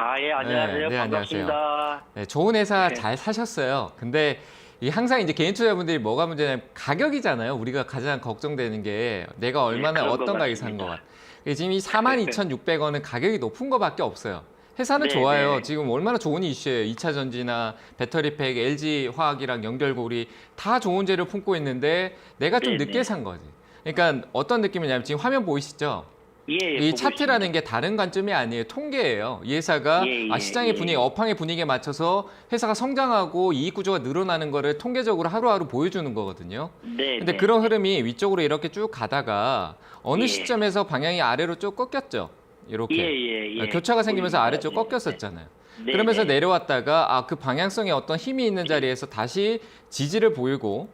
아, 예, 안녕하세요. 네, 반갑습니다. 네, 좋은 회사 네. 잘 사셨어요. 근데 이 항상 이제 개인 투자분들이 뭐가 문제냐면 가격이잖아요. 우리가 가장 걱정되는 게 내가 얼마나 그런 어떤 것 가격에 산 같습니다. 거 같아. 지금 이 42,600원은 가격이 높은 거밖에 없어요. 회사는 네, 좋아요. 네. 지금 얼마나 좋은 이슈예요. 2차 전지나 배터리팩, LG 화학이랑 연결고리 다 좋은 재료 품고 있는데 내가 좀 네, 늦게 네. 산 거지. 그러니까 어떤 느낌이냐면 지금 화면 보이시죠? 예, 예, 이 보고 차트라는 있습니다. 게 다른 관점이 아니에요. 통계예요. 이 회사가 예, 예, 시장의 예. 분위기, 업황의 분위기에 맞춰서 회사가 성장하고 이익 구조가 늘어나는 거를 통계적으로 하루하루 보여주는 거거든요. 네, 근데 네. 그런 흐름이 위쪽으로 이렇게 쭉 가다가 어느 예. 시점에서 방향이 아래로 쭉 꺾였죠. 이렇게 예, 예. 교차가 생기면서 보입니다. 아래쪽 네, 꺾였었잖아요. 네, 그러면서 네. 내려왔다가 그 방향성에 어떤 힘이 있는 자리에서 다시 지지를 보이고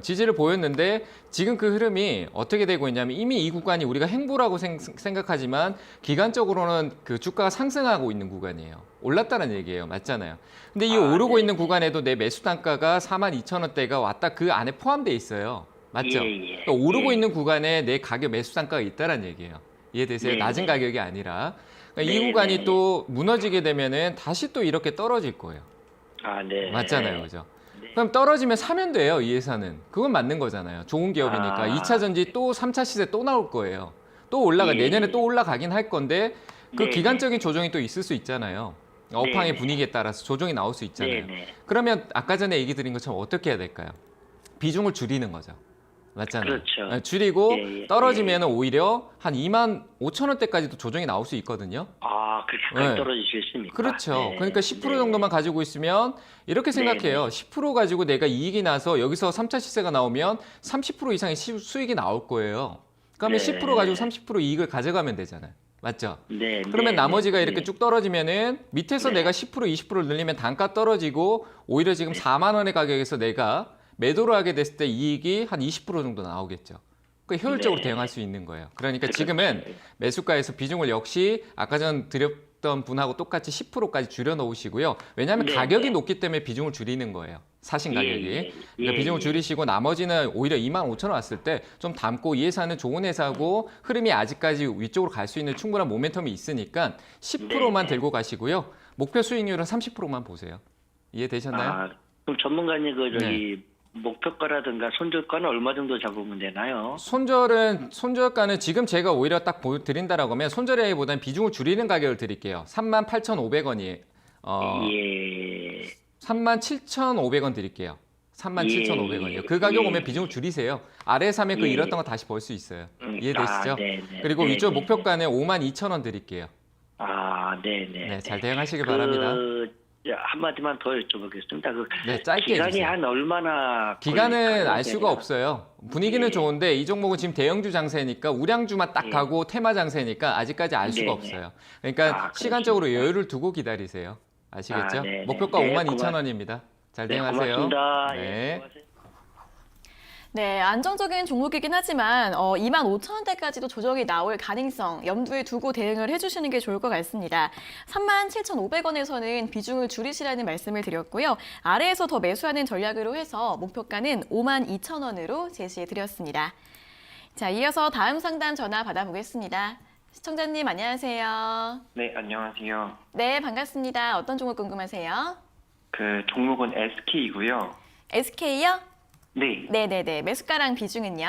지지를 보였는데 지금 그 흐름이 어떻게 되고 있냐면 이미 이 구간이 우리가 행보라고 생각하지만 기간적으로는 그 주가가 상승하고 있는 구간이에요. 올랐다는 얘기예요. 맞잖아요. 근데 이 오르고 네. 있는 구간에도 내 매수 단가가 42,000원대가 왔다 그 안에 포함되어 있어요. 맞죠? 예, 예. 그러니까 오르고 예. 있는 구간에 내 가격 매수 단가가 있다는 얘기예요. 이해되세요? 네, 낮은 네. 가격이 아니라. 그러니까 이 네, 구간이 네. 또 무너지게 되면은 다시 또 이렇게 떨어질 거예요. 아, 네. 맞잖아요. 그죠? 네. 그럼 떨어지면 사면 돼요. 이 회사는. 그건 맞는 거잖아요. 좋은 기업이니까. 아. 2차 전지 또 3차 시세 또 나올 거예요. 또 올라가 예. 내년에 또 올라가긴 할 건데 그 네, 기간적인 조정이 또 있을 수 있잖아요. 업황의 네. 분위기에 따라서 조정이 나올 수 있잖아요. 네, 네. 그러면 아까 전에 얘기 드린 것처럼 어떻게 해야 될까요? 비중을 줄이는 거죠. 맞잖아요. 그렇죠. 네, 줄이고 예, 예, 떨어지면 오히려 한 2만 5천 원대까지도 조정이 나올 수 있거든요. 아, 그렇게까지 네. 떨어질 수 있습니까? 그렇죠. 네. 그러니까 10% 네. 정도만 가지고 있으면 이렇게 생각해요. 10% 가지고 내가 이익이 나서 여기서 3차 시세가 나오면 30% 이상의 수익이 나올 거예요. 그러면 네. 10% 가지고 30% 이익을 가져가면 되잖아요. 맞죠? 네. 그러면 네, 나머지가 네, 이렇게 네. 쭉 떨어지면은 밑에서 네. 내가 10% 20%를 늘리면 단가 떨어지고 오히려 지금 4만 원의 가격에서 내가 매도를 하게 됐을 때 이익이 한 20% 정도 나오겠죠. 그 효율적으로 네. 대응할 수 있는 거예요. 그러니까 그렇죠. 지금은 매수가에서 비중을 역시 아까 전 드렸던 분하고 똑같이 10%까지 줄여 놓으시고요. 왜냐하면 네, 가격이 네. 높기 때문에 비중을 줄이는 거예요. 사신 예, 가격이. 예, 그러니까 예, 비중을 예. 줄이시고 나머지는 오히려 25,000원 왔을 때 좀 담고 이 회사는 좋은 회사고 흐름이 아직까지 위쪽으로 갈 수 있는 충분한 모멘텀이 있으니까 10%만 네, 네. 들고 가시고요. 목표 수익률은 30%만 보세요. 이해되셨나요? 아, 그럼 전문가님 그 저기 네. 목표가라든가 손절가는 얼마 정도 잡으면 되나요? 손절가는 지금 제가 오히려 딱 보여드린다라고 하면 손절액보다는 비중을 줄이는 가격을 드릴게요. 38,500원이 예. 37,500원 드릴게요. 37,500원이요. 그 가격 오면 비중을 줄이세요. 아래에 사면 그 예. 잃었던 거 다시 벌 수 있어요. 이해되시죠? 네네. 그리고 위쪽 네네. 목표가는 52,000원 드릴게요. 아, 네네. 네, 잘 대응하시길 바랍니다. 한마디만 더 여쭤보겠습니다. 그 네, 짧게 기간이 해주세요. 한 얼마나 기간은 걸릴까요? 알 수가 네. 없어요. 분위기는 예. 좋은데 이 종목은 지금 대형주 장세니까 우량주만 딱 예. 가고 테마 장세니까 아직까지 알 수가 네네. 없어요. 그러니까 아, 시간적으로 그렇습니까? 여유를 두고 기다리세요. 아시겠죠? 아, 네네. 목표가 네, 52,000원입니다. 잘 네, 대응하세요. 고맙습니다. 네. 예, 수고하세요. 네, 안정적인 종목이긴 하지만 25,000원대까지도 조정이 나올 가능성 염두에 두고 대응을 해주시는 게 좋을 것 같습니다. 37,500원에서는 비중을 줄이시라는 말씀을 드렸고요. 아래에서 더 매수하는 전략으로 해서 목표가는 52,000원으로 제시해드렸습니다. 자, 이어서 다음 상담 전화 받아보겠습니다. 시청자님 안녕하세요. 네, 안녕하세요. 네, 반갑습니다. 어떤 종목 궁금하세요? 그 종목은 SK이고요. SK요? 네, 네네네. 매수가랑 비중은요?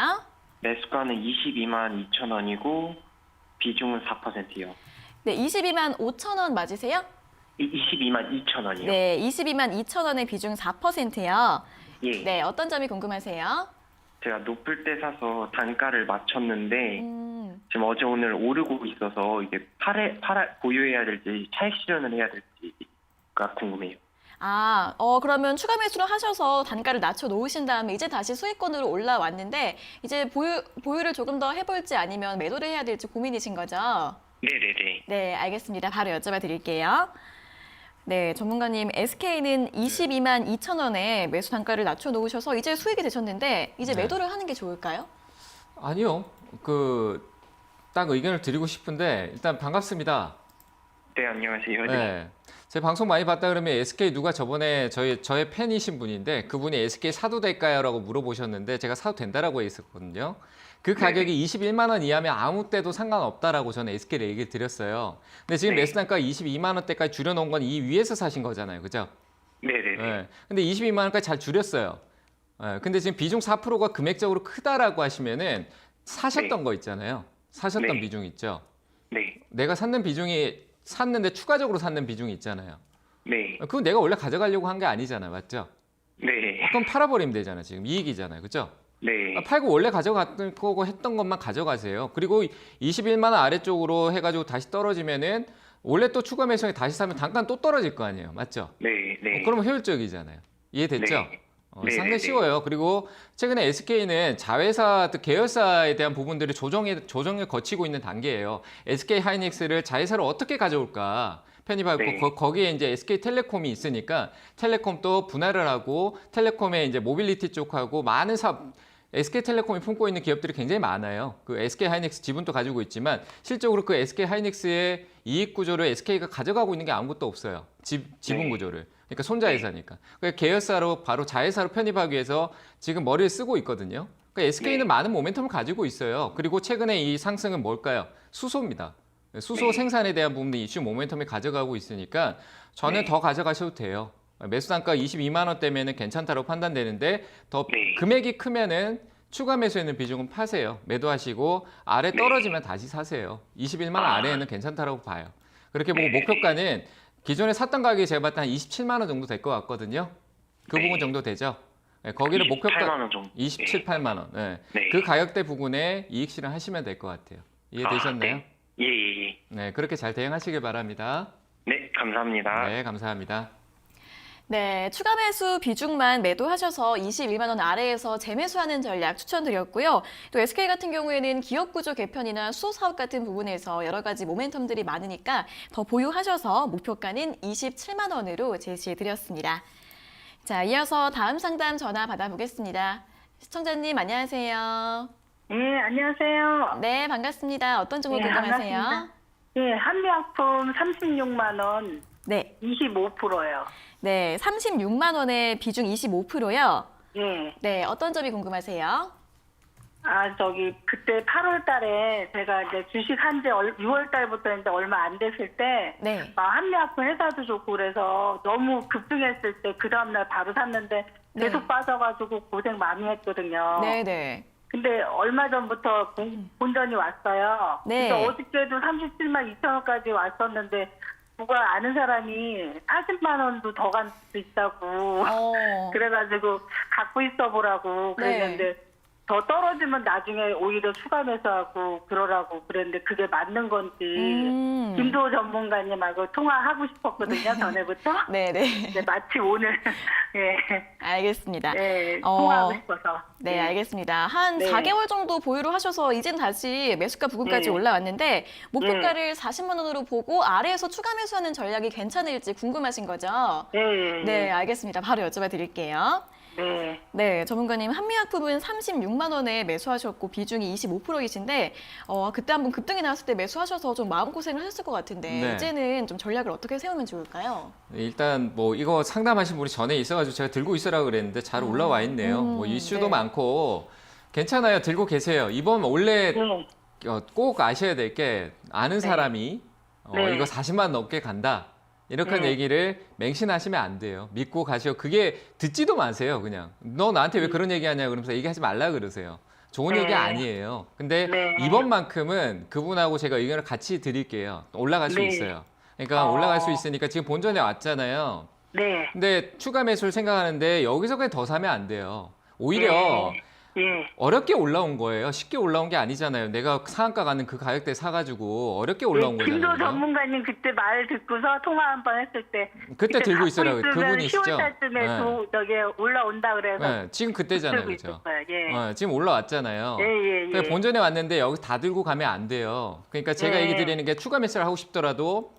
매수가는 22만 2천 원이고 비중은 4%요. 네, 22만 5천 원 맞으세요? 22만 2천 원이요. 네, 22만 2천 원의 비중 4%요. 예. 네, 어떤 점이 궁금하세요? 제가 높을 때 사서 단가를 맞췄는데 지금 어제 오늘 오르고 있어서 이게 보유해야 될지 차익 실현을 해야 될지가 궁금해요. 그러면 추가 매수를 하셔서 단가를 낮춰 놓으신 다음에 이제 다시 수익권으로 올라왔는데 이제 보유를 조금 더 해볼지 아니면 매도를 해야 될지 고민이신 거죠? 네네네. 네, 알겠습니다. 바로 여쭤봐 드릴게요. 네, 전문가님, SK는 22만 2천 원에 매수 단가를 낮춰 놓으셔서 이제 수익이 되셨는데 이제 네. 매도를 하는 게 좋을까요? 아니요. 딱 의견을 드리고 싶은데 일단 반갑습니다. 네, 안녕하세요. 네. 제 방송 많이 봤다 그러면 SK 누가 저번에 저의 팬이신 분인데 그분이 SK 사도 될까요? 라고 물어보셨는데 제가 사도 된다라고 했었거든요. 그 가격이 21만 원 이하면 아무 때도 상관없다라고 저는 SK를 얘기를 드렸어요. 근데 지금 네. 매수 단가 22만 원대까지 줄여놓은 건 이 위에서 사신 거잖아요. 그죠? 네네네. 네. 근데 22만 원까지 잘 줄였어요. 네. 근데 지금 비중 4%가 금액적으로 크다라고 하시면은 사셨던 네. 거 있잖아요. 사셨던 네. 비중 있죠. 네. 내가 샀는데 추가적으로 샀는 비중이 있잖아요. 네. 그거 내가 원래 가져가려고 한 게 아니잖아요. 맞죠? 네. 그럼 팔아버리면 되잖아요. 지금 이익이잖아요. 그죠? 네. 팔고 원래 가져갔던 거고 했던 것만 가져가세요. 그리고 21만 원 아래쪽으로 해가지고 다시 떨어지면은 원래 또 추가 매수에 다시 사면 단가는 또 떨어질 거 아니에요. 맞죠? 네. 네. 그러면 효율적이잖아요. 이해됐죠? 네. 네, 상당히 네, 네. 쉬워요. 그리고 최근에 SK는 자회사, 계열사에 대한 부분들이 조정을 거치고 있는 단계예요. SK 하이닉스를 자회사로 어떻게 가져올까? 편입하고 네. 거기에 이제 SK텔레콤이 있으니까 텔레콤도 분할을 하고 텔레콤의 이제 모빌리티 쪽하고 많은 사업 SK텔레콤이 품고 있는 기업들이 굉장히 많아요. 그 SK 하이닉스 지분도 가지고 있지만 실적으로 그 SK 하이닉스의 이익 구조를 SK가 가져가고 있는 게 아무것도 없어요. 지분 네. 구조를. 그러니까 손자회사니까. 그러니까 계열사로 바로 자회사로 편입하기 위해서 지금 머리를 쓰고 있거든요. 그러니까 SK는 네. 많은 모멘텀을 가지고 있어요. 그리고 최근에 이 상승은 뭘까요? 수소입니다. 수소 네. 생산에 대한 부분도 이슈 모멘텀이 가져가고 있으니까 저는 네. 더 가져가셔도 돼요. 매수 단가 22만 원대면은 괜찮다고 판단되는데 더 네. 금액이 크면은 추가 매수에는 비중은 파세요. 매도하시고 아래 떨어지면 다시 사세요. 21만 원 아래에는 괜찮다라고 봐요. 그렇게 보고 네. 목표가는 기존에 샀던 가격이 제가 봤을 때 한 27만 원 정도 될 것 같거든요. 그 네. 부분 정도 되죠. 네, 거기를 28만 목표가 원 정도. 27, 8만 원. 네. 네. 그 가격대 부분에 이익 실현하시면 될 것 같아요. 이해되셨나요? 네. 예. 네, 그렇게 잘 대응하시길 바랍니다. 네, 감사합니다. 네, 감사합니다. 네, 추가 매수 비중만 매도하셔서 21만 원 아래에서 재매수하는 전략 추천드렸고요. 또 SK 같은 경우에는 기업 구조 개편이나 수소 사업 같은 부분에서 여러 가지 모멘텀들이 많으니까 더 보유하셔서 목표가는 27만 원으로 제시해드렸습니다. 자, 이어서 다음 상담 전화 받아보겠습니다. 시청자님 안녕하세요. 예, 안녕하세요. 네, 반갑습니다. 어떤 종목 예, 궁금하세요? 반갑습니다. 예, 한미약품 36만 원 네. 25%요. 네, 36만 원에 비중 25%요. 예. 네, 어떤 점이 궁금하세요? 그때 8월 달에 제가 이제 주식 한지 6월 달부터 이제 얼마 안 됐을 때, 네. 한미약품 회사도 좋고 그래서 너무 급등했을 때 그 다음날 바로 샀는데 계속 네. 빠져가지고 고생 많이 했거든요. 네네. 근데 얼마 전부터 본전이 왔어요. 네. 그래서 어저께도 37만 2천 원까지 왔었는데 누가 아는 사람이 40만 원도 더 갈 수 있다고 그래가지고 갖고 있어 보라고 그랬는데 네. 더 떨어지면 나중에 오히려 추가 매수하고 그러라고 그랬는데 그게 맞는 건지 김도호 전문가님하고 통화하고 싶었거든요. 전에부터. 네네. 네, 마침 오늘 예. 알겠습니다. 네, 통화하고 싶어서. 네, 알겠습니다. 한 네. 4개월 정도 보유를 하셔서 이제는 다시 매수가 부근까지 네. 올라왔는데 목표가를 40만 원으로 보고 아래에서 추가 매수하는 전략이 괜찮을지 궁금하신 거죠? 네. 네, 알겠습니다. 바로 여쭤봐 드릴게요. 네. 네, 전문가님 한미약품은 36만 원에 매수하셨고 비중이 25%이신데 그때 한번 급등이 나왔을 때 매수하셔서 좀 마음고생을 하셨을 것 같은데 네. 이제는 좀 전략을 어떻게 세우면 좋을까요? 일단 뭐 이거 상담하신 분이 전에 있어가지고 제가 들고 있으라고 그랬는데 잘 올라와 있네요. 뭐 이슈도 네. 많고 괜찮아요. 들고 계세요. 이번 원래 네. 꼭 아셔야 될 게 아는 사람이 네. 이거 40만 넘게 간다. 이렇게 네. 얘기를 맹신하시면 안 돼요. 믿고 가시오. 그게 듣지도 마세요. 그냥 너 나한테 왜 그런 얘기하냐 그러면서 얘기하지 말라 그러세요. 좋은 네. 얘기 아니에요. 근데 네. 이번만큼은 그분하고 제가 의견을 같이 드릴게요. 올라갈 수 네. 있어요. 그러니까 올라갈 수 있으니까 지금 본전에 왔잖아요. 네. 근데 추가 매수를 생각하는데 여기서 그냥 더 사면 안 돼요. 오히려 예. 어렵게 올라온 거예요. 쉽게 올라온 게 아니잖아요. 내가 상한가 가는 그 가격대 사가지고 어렵게 올라온 김도 거잖아요. 전문가님 그때 말 듣고서 통화 한 번 했을 때 그때 들고 있으라고 그분이시죠? 10월 달쯤에 네. 저기 올라온다 그래서 네, 지금 그때잖아요, 들고 그렇죠? 있었어요. 예. 지금 올라왔잖아요. 예, 예, 예. 그러니까 본전에 왔는데 여기 다 들고 가면 안 돼요. 그러니까 제가 네. 얘기 드리는 게 추가 매수를 하고 싶더라도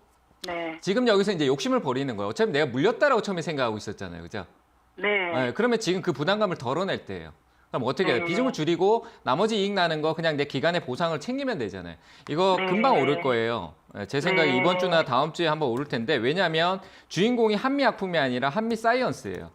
네. 지금 여기서 이제 욕심을 버리는 거예요. 어차피 내가 물렸다라고 처음에 생각하고 있었잖아요, 그죠? 네. 그러면 지금 그 부담감을 덜어낼 때예요. 그럼 어떻게 해요? 네. 비중을 줄이고 나머지 이익 나는 거 그냥 내 기간의 보상을 챙기면 되잖아요. 이거 네. 금방 오를 거예요. 제 생각에 네. 이번 주나 다음 주에 한번 오를 텐데 왜냐하면 주인공이 한미약품이 아니라 한미사이언스예요.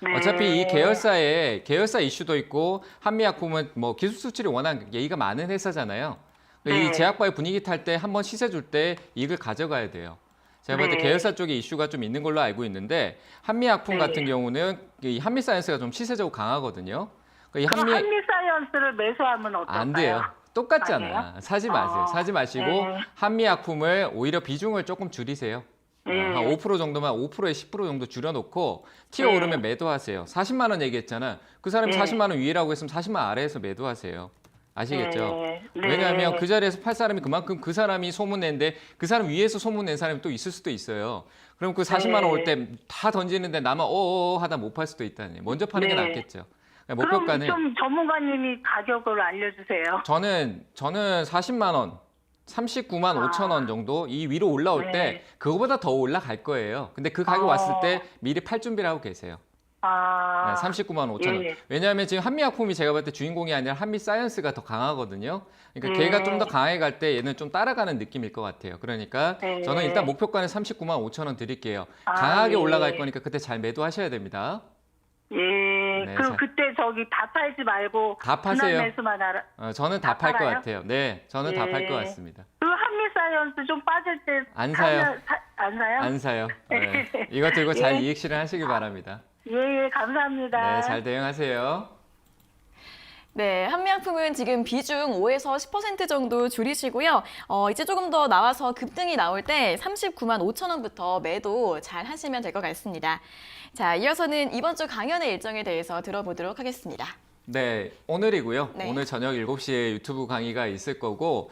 네. 어차피 이 계열사 이슈도 있고 한미약품은 뭐 기술 수출이 워낙 예의가 많은 회사잖아요. 네. 이 제약바의 분위기 탈 때 한번 시세 줄 때 이익을 가져가야 돼요. 제가 볼 때 네. 계열사 쪽에 이슈가 좀 있는 걸로 알고 있는데 한미약품 네. 같은 경우는 이 한미사이언스가 좀 시세적으로 강하거든요. 이 그럼 한미사이언스를 매수하면 어떨까요? 안 돼요. 똑같잖아. 아니에요? 사지 마세요. 사지 마시고 네. 한미약품을 오히려 비중을 조금 줄이세요. 네. 한 5% 정도만 5%에 10% 정도 줄여놓고 튀어 네. 오르면 매도하세요. 40만 원 얘기했잖아. 그 사람이 네. 40만 원 위라고 했으면 40만 원 아래에서 매도하세요. 아시겠죠? 네. 네. 왜냐하면 그 자리에서 팔 사람이 그만큼 그 사람이 소문낸데 그 사람 위에서 소문낸 사람이 또 있을 수도 있어요. 그럼 그 40만 원 올 때 다 던지는데 나만 하다 못 팔 수도 있다니. 먼저 파는 게 네. 낫겠죠. 그럼 목표가는 좀 전문가님이 가격을 알려주세요. 저는 40만 원, 39만 5천 원 정도 이 위로 올라올 네. 때 그거보다 더 올라갈 거예요. 근데 그 가격 왔을 때 미리 팔 준비를 하고 계세요. 네, 39만 5천 원. 예. 왜냐하면 지금 한미약품이 제가 볼 때 주인공이 아니라 한미사이언스가 더 강하거든요. 그러니까 걔가 좀 더 강하게 갈 때 얘는 좀 따라가는 느낌일 것 같아요. 그러니까 네. 저는 일단 목표가는 39만 5천 원 드릴게요. 강하게 예. 올라갈 거니까 그때 잘 매도하셔야 됩니다. 예. 네, 그럼 자. 그때 저기 다 팔지 말고 다 파세요. 분할 매수만 하라. 저는 다 다 팔 것 팔아요? 같아요. 네, 저는 다 팔 것 예. 같습니다. 그 한미사이언스 좀 빠질 때 안 사요. 안 사요? 안 사요. 네. 이거 들고 잘 이익 실현하시길 바랍니다. 예, 감사합니다. 네, 잘 대응하세요. 네, 한미약품은 지금 비중 5에서 10% 정도 줄이시고요. 이제 조금 더 나와서 급등이 나올 때 39만 5천 원부터 매도 잘 하시면 될 것 같습니다. 자, 이어서는 이번 주 강연의 일정에 대해서 들어보도록 하겠습니다. 네, 오늘이고요. 네. 오늘 저녁 7시에 유튜브 강의가 있을 거고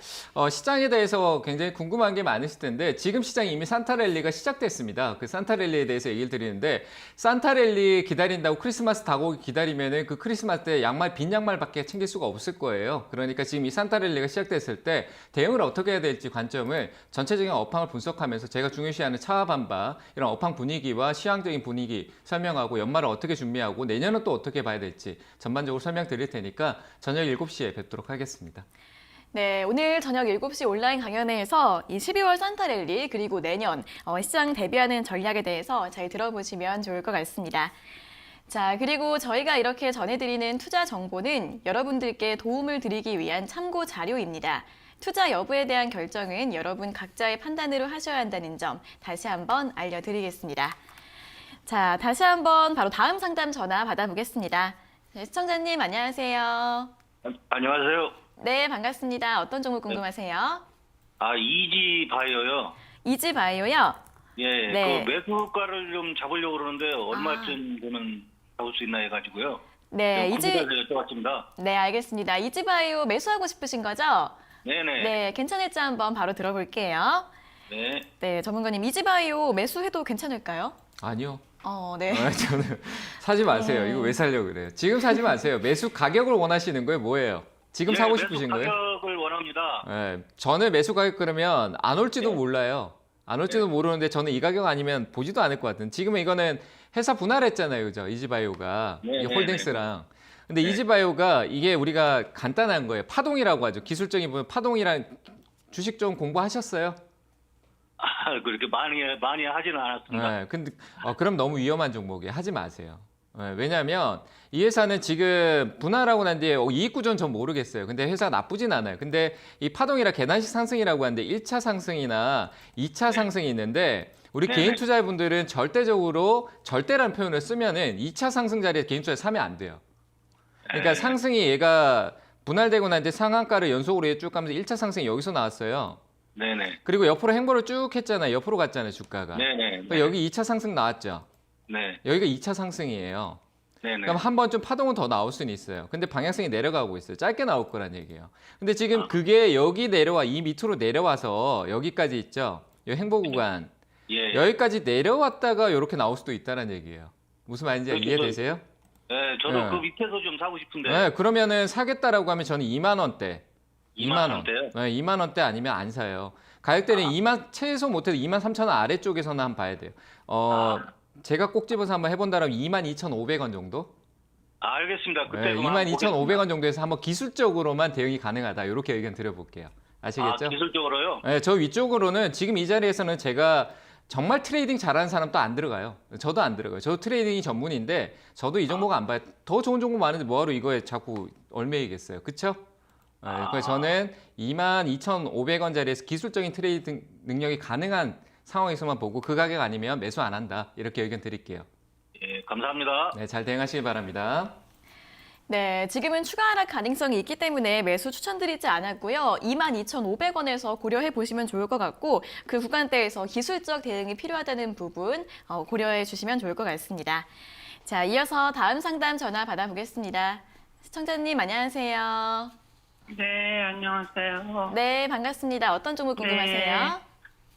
시장에 대해서 굉장히 궁금한 게 많으실 텐데 지금 시장이 이미 산타랠리가 시작됐습니다. 그 산타랠리에 대해서 얘기를 드리는데 산타랠리 기다린다고 크리스마스 다가오기 기다리면은 그 크리스마스 때 빈 양말밖에 챙길 수가 없을 거예요. 그러니까 지금 이 산타랠리가 시작됐을 때 대응을 어떻게 해야 될지 관점을 전체적인 업황을 분석하면서 제가 중요시하는 차와 반바 이런 업황 분위기와 시황적인 분위기 설명하고 연말을 어떻게 준비하고 내년은 또 어떻게 봐야 될지 전반적으로 설명드릴 테니까 저녁 7시에 뵙도록 하겠습니다. 네, 오늘 저녁 7시 온라인 강연회에서 이 12월 산타랠리 그리고 내년 시장 대비하는 전략에 대해서 잘 들어보시면 좋을 것 같습니다. 자, 그리고 저희가 이렇게 전해드리는 투자 정보는 여러분들께 도움을 드리기 위한 참고 자료입니다. 투자 여부에 대한 결정은 여러분 각자의 판단으로 하셔야 한다는 점 다시 한번 알려드리겠습니다. 자, 다시 한번 바로 다음 상담 전화 받아보겠습니다. 네, 시청자님 안녕하세요. 안녕하세요. 네, 반갑습니다. 어떤 종목 궁금하세요? 이지바이오요. 이지바이오요? 예, 네. 그 매수가를 좀 잡으려고 그러는데 얼마쯤 되면 잡을 수 있나 해가지고요. 네, 궁금해서 여쭤봤습니다. 네, 알겠습니다. 이지바이오 매수하고 싶으신 거죠? 네네. 네, 괜찮을지 한번 바로 들어볼게요. 네. 네, 전문가님 이지바이오 매수해도 괜찮을까요? 아니요. 네. 저는 사지 마세요. 이거 왜 사려고 그래요? 지금 사지 마세요. 매수 가격을 원하시는 거예요? 뭐예요? 지금 예, 사고 싶으신 매수 거예요? 가격을 원합니다. 네, 저는 매수 가격 그러면 안 올지도 네. 몰라요. 안 올지도 모르는데 저는 이 가격 아니면 보지도 않을 것 같은. 지금은 이거는 회사 분할했잖아요, 그죠? 이지바이오가 네, 이 네, 홀딩스랑. 근데 네. 이지바이오가 이게 우리가 간단한 거예요. 파동이라고 하죠. 기술적인 부분 파동이란 주식 좀 공부하셨어요? 그렇게 많이 하지는 않았습니다. 네, 근데 그럼 너무 위험한 종목이에요. 하지 마세요. 네, 왜냐하면 이 회사는 지금 분할하고 난 뒤에 이익 구조는 전 모르겠어요. 근데 회사가 나쁘진 않아요. 근데 이 파동이라 계단식 상승이라고 하는데 1차 상승이나 2차 상승이 있는데 우리 네. 개인 투자자분들은 절대라는 표현을 쓰면은 2차 상승 자리에 개인 투자 사면 안 돼요. 그러니까 상승이 얘가 분할되고 난 뒤에 상한가를 연속으로 쭉 가면서 1차 상승이 여기서 나왔어요. 네네. 그리고 옆으로 행보를 쭉 했잖아요. 옆으로 갔잖아요, 주가가. 네네. 그러니까 여기 2차 상승 나왔죠. 네. 여기가 2차 상승이에요. 네네. 그럼 한 번 좀 파동은 더 나올 수는 있어요. 근데 방향성이 내려가고 있어요. 짧게 나올 거란 얘기예요. 근데 지금 그게 여기 이 밑으로 내려와서 여기까지 있죠. 이 행보 구간. 예. 여기까지 내려왔다가 이렇게 나올 수도 있다는 얘기예요. 무슨 말인지 그렇죠. 이해되세요? 네, 저도 네. 그 밑에서 좀 사고 싶은데. 네, 그러면은 사겠다라고 하면 저는 2만 원대. 2만 원대요? 네, 2만 원대 아니면 안 사요. 가격대는 최소 못해도 2만 3천 원 아래쪽에서는 한번 봐야 돼요. 제가 꼭 집어서 한번 해본다면 2만 2,500원 정도? 알겠습니다. 그때 네, 2만 2,500원 정도에서 한번 기술적으로만 대응이 가능하다. 이렇게 의견 드려볼게요. 아시겠죠? 기술적으로요? 네, 저 위쪽으로는 지금 이 자리에서는 제가 정말 트레이딩 잘하는 사람도 안 들어가요. 저도 안 들어가요. 저도 트레이딩이 전문인데 저도 이 종목 안 봐요. 더 좋은 종목 많은데 뭐하러 이거에 자꾸 얼매이겠어요. 그쵸? 네, 그래서 저는 22,500원 자리에서 기술적인 트레이딩 능력이 가능한 상황에서만 보고 그 가격 아니면 매수 안 한다. 이렇게 의견 드릴게요. 예, 감사합니다. 네, 잘 대응하시기 바랍니다. 네, 지금은 추가 하락 가능성이 있기 때문에 매수 추천드리지 않았고요. 22,500원에서 고려해 보시면 좋을 것 같고 그 구간대에서 기술적 대응이 필요하다는 부분 고려해 주시면 좋을 것 같습니다. 자, 이어서 다음 상담 전화 받아보겠습니다. 시청자님 안녕하세요. 네, 안녕하세요. 네, 반갑습니다. 어떤 종목 궁금하세요?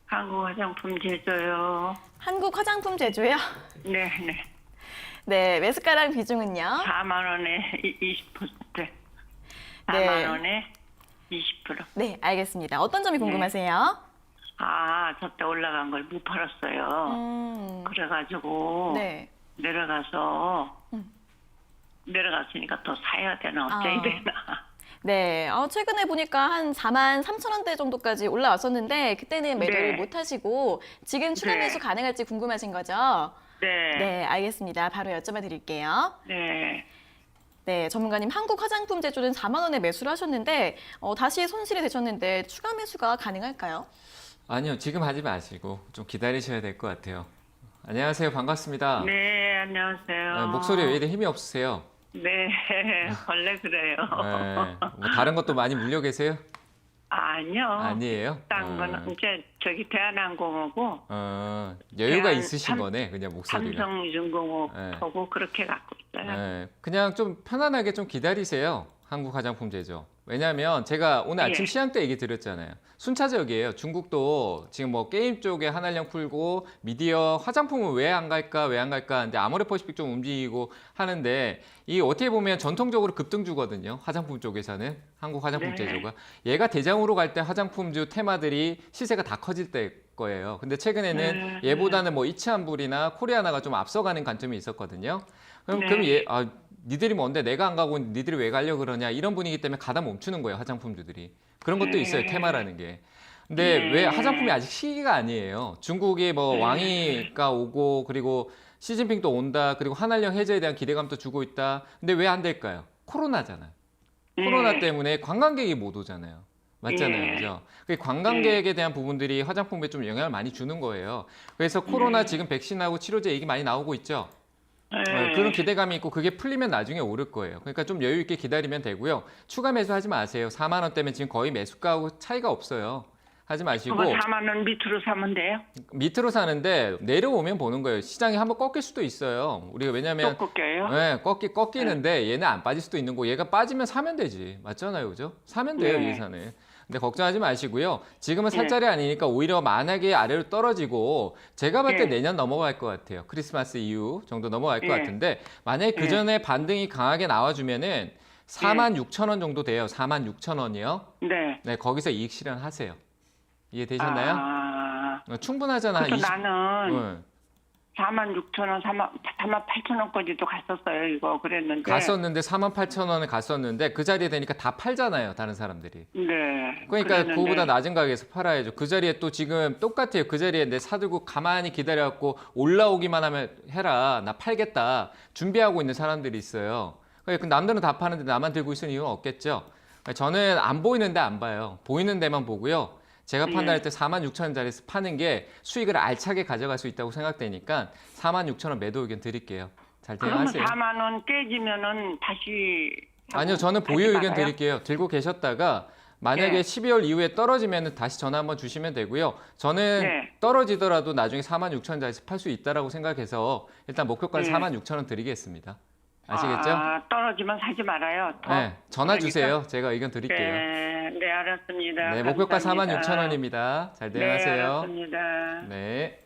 한국 화장품 제조요. 한국 화장품 제조요? 네, 네. 네, 매수가랑 비중은요? 4만 원에 20%. 4만 네. 원에 20%. 네, 알겠습니다. 어떤 점이 궁금하세요? 저때 올라간 걸 못 팔았어요. 그래가지고 네. 내려갔으니까 더 사야 되나 어째야 되나. 네, 최근에 보니까 한 4만 3천 원대 정도까지 올라왔었는데 그때는 매도를 네. 못 하시고 지금 추가 네. 매수 가능할지 궁금하신 거죠? 네. 네, 알겠습니다. 바로 여쭤봐 드릴게요. 네. 네, 전문가님 한국 화장품 제조는 4만 원에 매수를 하셨는데 다시 손실이 되셨는데 추가 매수가 가능할까요? 아니요, 지금 하지 마시고 좀 기다리셔야 될 것 같아요. 안녕하세요, 반갑습니다. 네, 안녕하세요. 목소리 왜 이렇게 힘이 없으세요? 네, 원래 그래요. 뭐 다른 것도 많이 물려 계세요? 아니요. 아니에요? 딴 거는 이제 저기 대한항공하고 여유가 대한 있으신 거네, 그냥 목소리가. 삼성유중공업하고 그렇게 갖고 있어요. 그냥 좀 편안하게 좀 기다리세요. 한국 화장품 제조. 왜냐하면 제가 오늘 아침 예. 시장 때 얘기 드렸잖아요. 순차적이에요. 중국도 지금 뭐 게임 쪽에 한알령 풀고 미디어 화장품은 왜 안 갈까 근데 아모레퍼시픽 좀 움직이고 하는데 이 어떻게 보면 전통적으로 급등주거든요. 화장품 쪽에서는 한국 화장품 네. 제조가 얘가 대장으로 갈 때 화장품주 테마들이 시세가 다 커질 때 거예요. 근데 최근에는 얘보다는 뭐 이치한불이나 코리아나가 좀 앞서가는 관점이 있었거든요. 그럼 니들이 뭔데 내가 안 가고 니들이 왜 가려고 그러냐 이런 분위기 때문에 가다 멈추는 거예요, 화장품주들이. 그런 것도 있어요. 테마라는 게. 근데 왜 화장품이 아직 시기가 아니에요. 중국이 뭐 왕이가 오고 그리고 시진핑도 온다. 그리고 한한령 해제에 대한 기대감도 주고 있다. 근데 왜 안 될까요? 코로나잖아요. 코로나 때문에 관광객이 못 오잖아요. 맞잖아요. 그죠? 그 관광객에 대한 부분들이 화장품에 좀 영향을 많이 주는 거예요. 그래서 코로나 지금 백신하고 치료제 얘기 많이 나오고 있죠. 그런 기대감이 있고 그게 풀리면 나중에 오를 거예요. 그러니까 좀 여유 있게 기다리면 되고요. 추가 매수하지 마세요. 4만 원대면 지금 거의 매수가하고 차이가 없어요. 하지 마시고. 그거 4만 원 밑으로 사면 돼요? 밑으로 사는데 내려오면 보는 거예요. 시장이 한번 꺾일 수도 있어요. 우리가 왜냐면 또 꺾여요? 네, 꺾이는데 얘는 안 빠질 수도 있는 거. 얘가 빠지면 사면 되지. 맞잖아요. 그죠? 사면 돼요, 네. 예산은. 근데 걱정하지 마시고요. 지금은 살짜리 아니니까 오히려 만약에 아래로 떨어지고 제가 볼 때 내년 넘어갈 것 같아요. 크리스마스 이후 정도 넘어갈 것 같은데 만약에 그 전에 반등이 강하게 나와주면은 46,000원 정도 돼요. 46,000원이요. 네. 네, 거기서 이익 실현하세요. 이해되셨나요? 아, 충분하잖아. 그래서 나는 응. 46,000원, 48,000원까지도 갔었어요. 이거 그랬는데. 갔었는데 48,000원에 갔었는데 그 자리에 되니까 다 팔잖아요. 다른 사람들이. 네. 그러니까 그랬는데. 그거보다 낮은 가격에서 팔아야죠. 그 자리에 또 지금 똑같아요. 그 자리에 내 사들고 가만히 기다려갖고 올라오기만 하면 해라. 나 팔겠다. 준비하고 있는 사람들이 있어요. 그러니까 남들은 다 파는데 나만 들고 있을 이유는 없겠죠. 저는 안 보이는데 안 봐요. 보이는 데만 보고요. 제가 판단할 때 46,000원짜리 파는 게 수익을 알차게 가져갈 수 있다고 생각되니까 46,000원 매도 의견 드릴게요. 잘 그러면 대응하세요. 4만 원 깨지면은 다시. 아니요, 저는 보유 다시 의견 나가요? 드릴게요. 들고 계셨다가 만약에 12월 이후에 떨어지면 다시 전화 한번 주시면 되고요. 저는 네. 떨어지더라도 나중에 46,000원짜리 팔 수 있다라고 생각해서 일단 목표가는 네. 46,000원 드리겠습니다. 아시겠죠? 아, 떨어지면 사지 말아요. 더. 네, 전화 그러니까. 주세요. 제가 의견 드릴게요. 네, 알았습니다. 네, 목표가 감사합니다. 46,000원입니다. 잘 네, 대응하세요. 알았습니다. 네.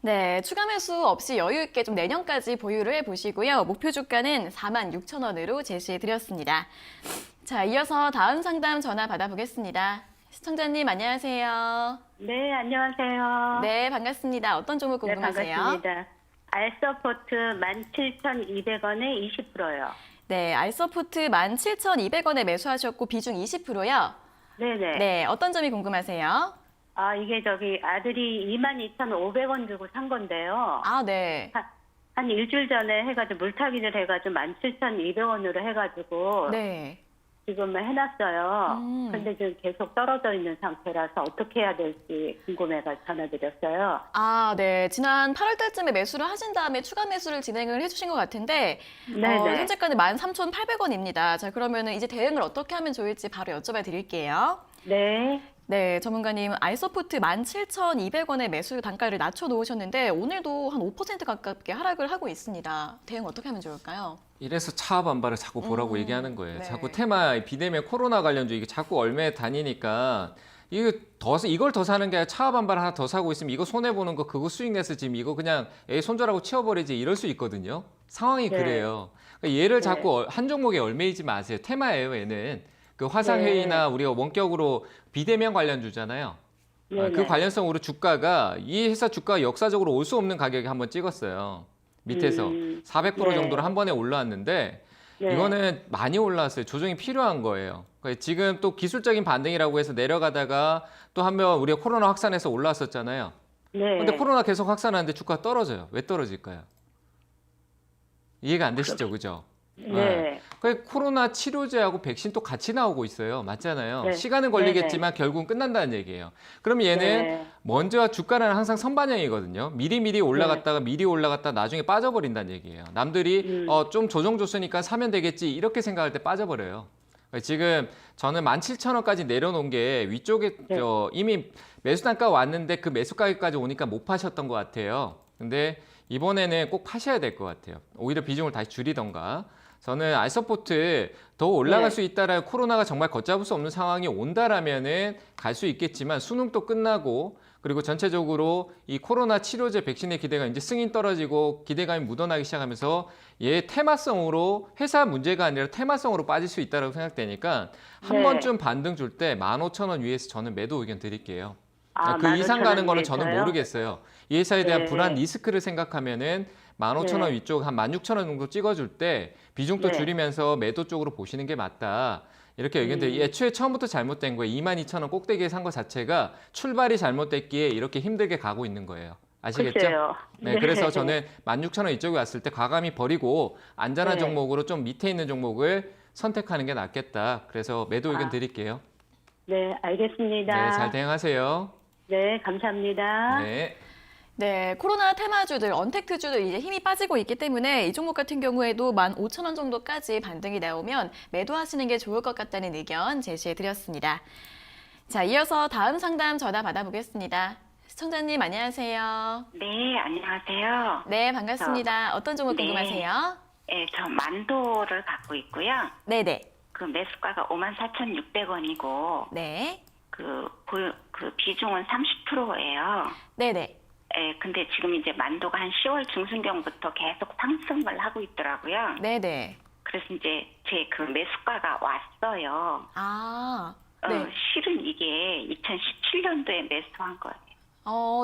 네, 추가 매수 없이 여유 있게 좀 내년까지 보유를 해보시고요. 목표 주가는 46,000원으로 제시해드렸습니다. 자, 이어서 다음 상담 전화 받아보겠습니다. 시청자님 안녕하세요. 네, 안녕하세요. 네, 반갑습니다. 어떤 종목 네, 궁금하세요? 반갑습니다. 알서포트 17,200원에 20%요. 네, 알서포트 17,200원에 매수하셨고 비중 20%요. 네네. 네, 어떤 점이 궁금하세요? 아, 이게 아들이 22,500원 주고 산 건데요. 아, 네. 한 일주일 전에 해가지고 물타기를 해가지고 17,200원으로 해가지고 네. 지금 해놨어요. 음. 근데 지금 계속 떨어져 있는 상태라서 어떻게 해야 될지 궁금해서 전화드렸어요. 아, 네. 지난 8월 달쯤에 매수를 하신 다음에 추가 매수를 진행을 해주신 것 같은데 네네. 현재가는 13,800원입니다. 자, 그러면은 이제 대응을 어떻게 하면 좋을지 바로 여쭤봐 드릴게요. 네. 네, 전문가님, 알서포트 17,200원의 매수 단가를 낮춰놓으셨는데 오늘도 한 5% 가깝게 하락을 하고 있습니다. 대응 어떻게 하면 좋을까요? 이래서 차압 반발을 자꾸 보라고 얘기하는 거예요. 네. 자꾸 테마 비대면 코로나 관련주 이게 자꾸 얼매에 다니니까 이걸 더 사는 게 아니라 차압 반발 하나 더 사고 있으면 이거 손해 보는 거 그거 수익 내서 지금 이거 그냥 손절하고 치워버리지 이럴 수 있거든요. 상황이 네. 그래요. 그러니까 얘를 네. 자꾸 한 종목에 얼매이지 마세요. 테마예요, 얘는. 그 화상회의나 우리가 원격으로 비대면 관련주잖아요. 네네. 그 관련성으로 주가가 이 회사 주가가 역사적으로 올 수 없는 가격에 한번 찍었어요. 밑에서 400% 네. 정도로 한 번에 올라왔는데 네. 이거는 많이 올라왔어요. 조정이 필요한 거예요. 그러니까 지금 또 기술적인 반등이라고 해서 내려가다가 또 한 번 우리가 코로나 확산해서 올라왔었잖아요. 네. 근데 코로나 계속 확산하는데 주가가 떨어져요. 왜 떨어질까요? 이해가 안 되시죠? 그죠? 네. 그 코로나 치료제하고 백신 또 같이 나오고 있어요. 맞잖아요. 네. 시간은 걸리겠지만 결국은 끝난다는 얘기예요. 그러면 얘는 네. 먼저 주가는 항상 선반영이거든요. 미리 올라갔다가 미리 올라갔다 나중에 빠져버린다는 얘기예요. 남들이 좀 조정 줬으니까 사면 되겠지 이렇게 생각할 때 빠져버려요. 지금 저는 17,000원까지 내려놓은 게 위쪽에 네. 이미 매수 단가 왔는데 그 매수 가격까지 오니까 못 파셨던 것 같아요. 근데 이번에는 꼭 파셔야 될 것 같아요. 오히려 비중을 다시 줄이던가. 저는 알서포트 더 올라갈 네. 수 있다라 코로나가 정말 걷잡을 수 없는 상황이 온다라면은 갈 수 있겠지만 수능도 끝나고 그리고 전체적으로 이 코로나 치료제 백신의 기대가 이제 승인 떨어지고 기대감이 묻어나기 시작하면서 얘 테마성으로 회사 문제가 아니라 테마성으로 빠질 수 있다고 생각되니까 한 네. 번쯤 반등 줄 때 15,000원 위에서 저는 매도 의견 드릴게요. 아, 그 이상 가는 거는 저는 15,000원 모르겠어요. 이 회사에 대한 네. 불안 리스크를 생각하면은 15,000원 네. 위쪽 한 16,000원 정도 찍어줄 때 비중도 네. 줄이면서 매도 쪽으로 보시는 게 맞다. 이렇게 얘기했는데 애초에 처음부터 잘못된 거예요. 22,000원 꼭대기에 산 거 자체가 출발이 잘못됐기에 이렇게 힘들게 가고 있는 거예요. 아시겠죠? 글쎄요. 네, 그래서 저는 16,000원 이쪽에 왔을 때 과감히 버리고 안전한 네. 종목으로 좀 밑에 있는 종목을 선택하는 게 낫겠다. 그래서 매도 의견 드릴게요. 네, 알겠습니다. 네, 잘 대응하세요. 네, 감사합니다. 네. 네, 코로나 테마주들, 언택트주들 이제 힘이 빠지고 있기 때문에 이 종목 같은 경우에도 15,000원 정도까지 반등이 나오면 매도하시는 게 좋을 것 같다는 의견 제시해 드렸습니다. 자, 이어서 다음 상담 전화 받아보겠습니다. 시청자님 안녕하세요. 네, 안녕하세요. 네, 반갑습니다. 어떤 종목 네. 궁금하세요? 네, 저 만도를 갖고 있고요. 네네. 그 매수가가 54,600원이고, 네. 그 비중은 30%예요. 네네. 예, 근데 지금 이제 만도가 한 10월 중순경부터 계속 상승을 하고 있더라고요. 네네. 그래서 이제 제 그 매수가가 왔어요. 아, 네. 실은 이게 2017년도에 매수한 거예요.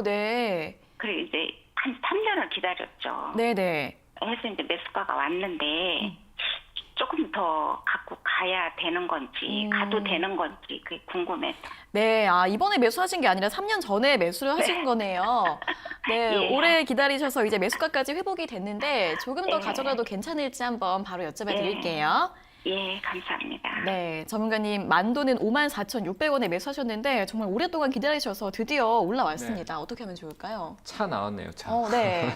네. 그리고 이제 한 3년을 기다렸죠. 네네. 해서 이제 매수가가 왔는데 조금 더 갖고 가야 되는 건지 가도 되는 건지 그게 궁금해서. 네, 이번에 매수하신 게 아니라 3년 전에 매수를 하신 거네요. 네, 예. 오래 기다리셔서 이제 매수가까지 회복이 됐는데 조금 더 예. 가져가도 괜찮을지 한번 바로 여쭤봐 드릴게요. 예, 감사합니다. 네, 전문가님 만도는 54,600원에 매수하셨는데 정말 오랫동안 기다리셔서 드디어 올라왔습니다. 어떻게 하면 좋을까요? 차 나왔네요, 차. 네.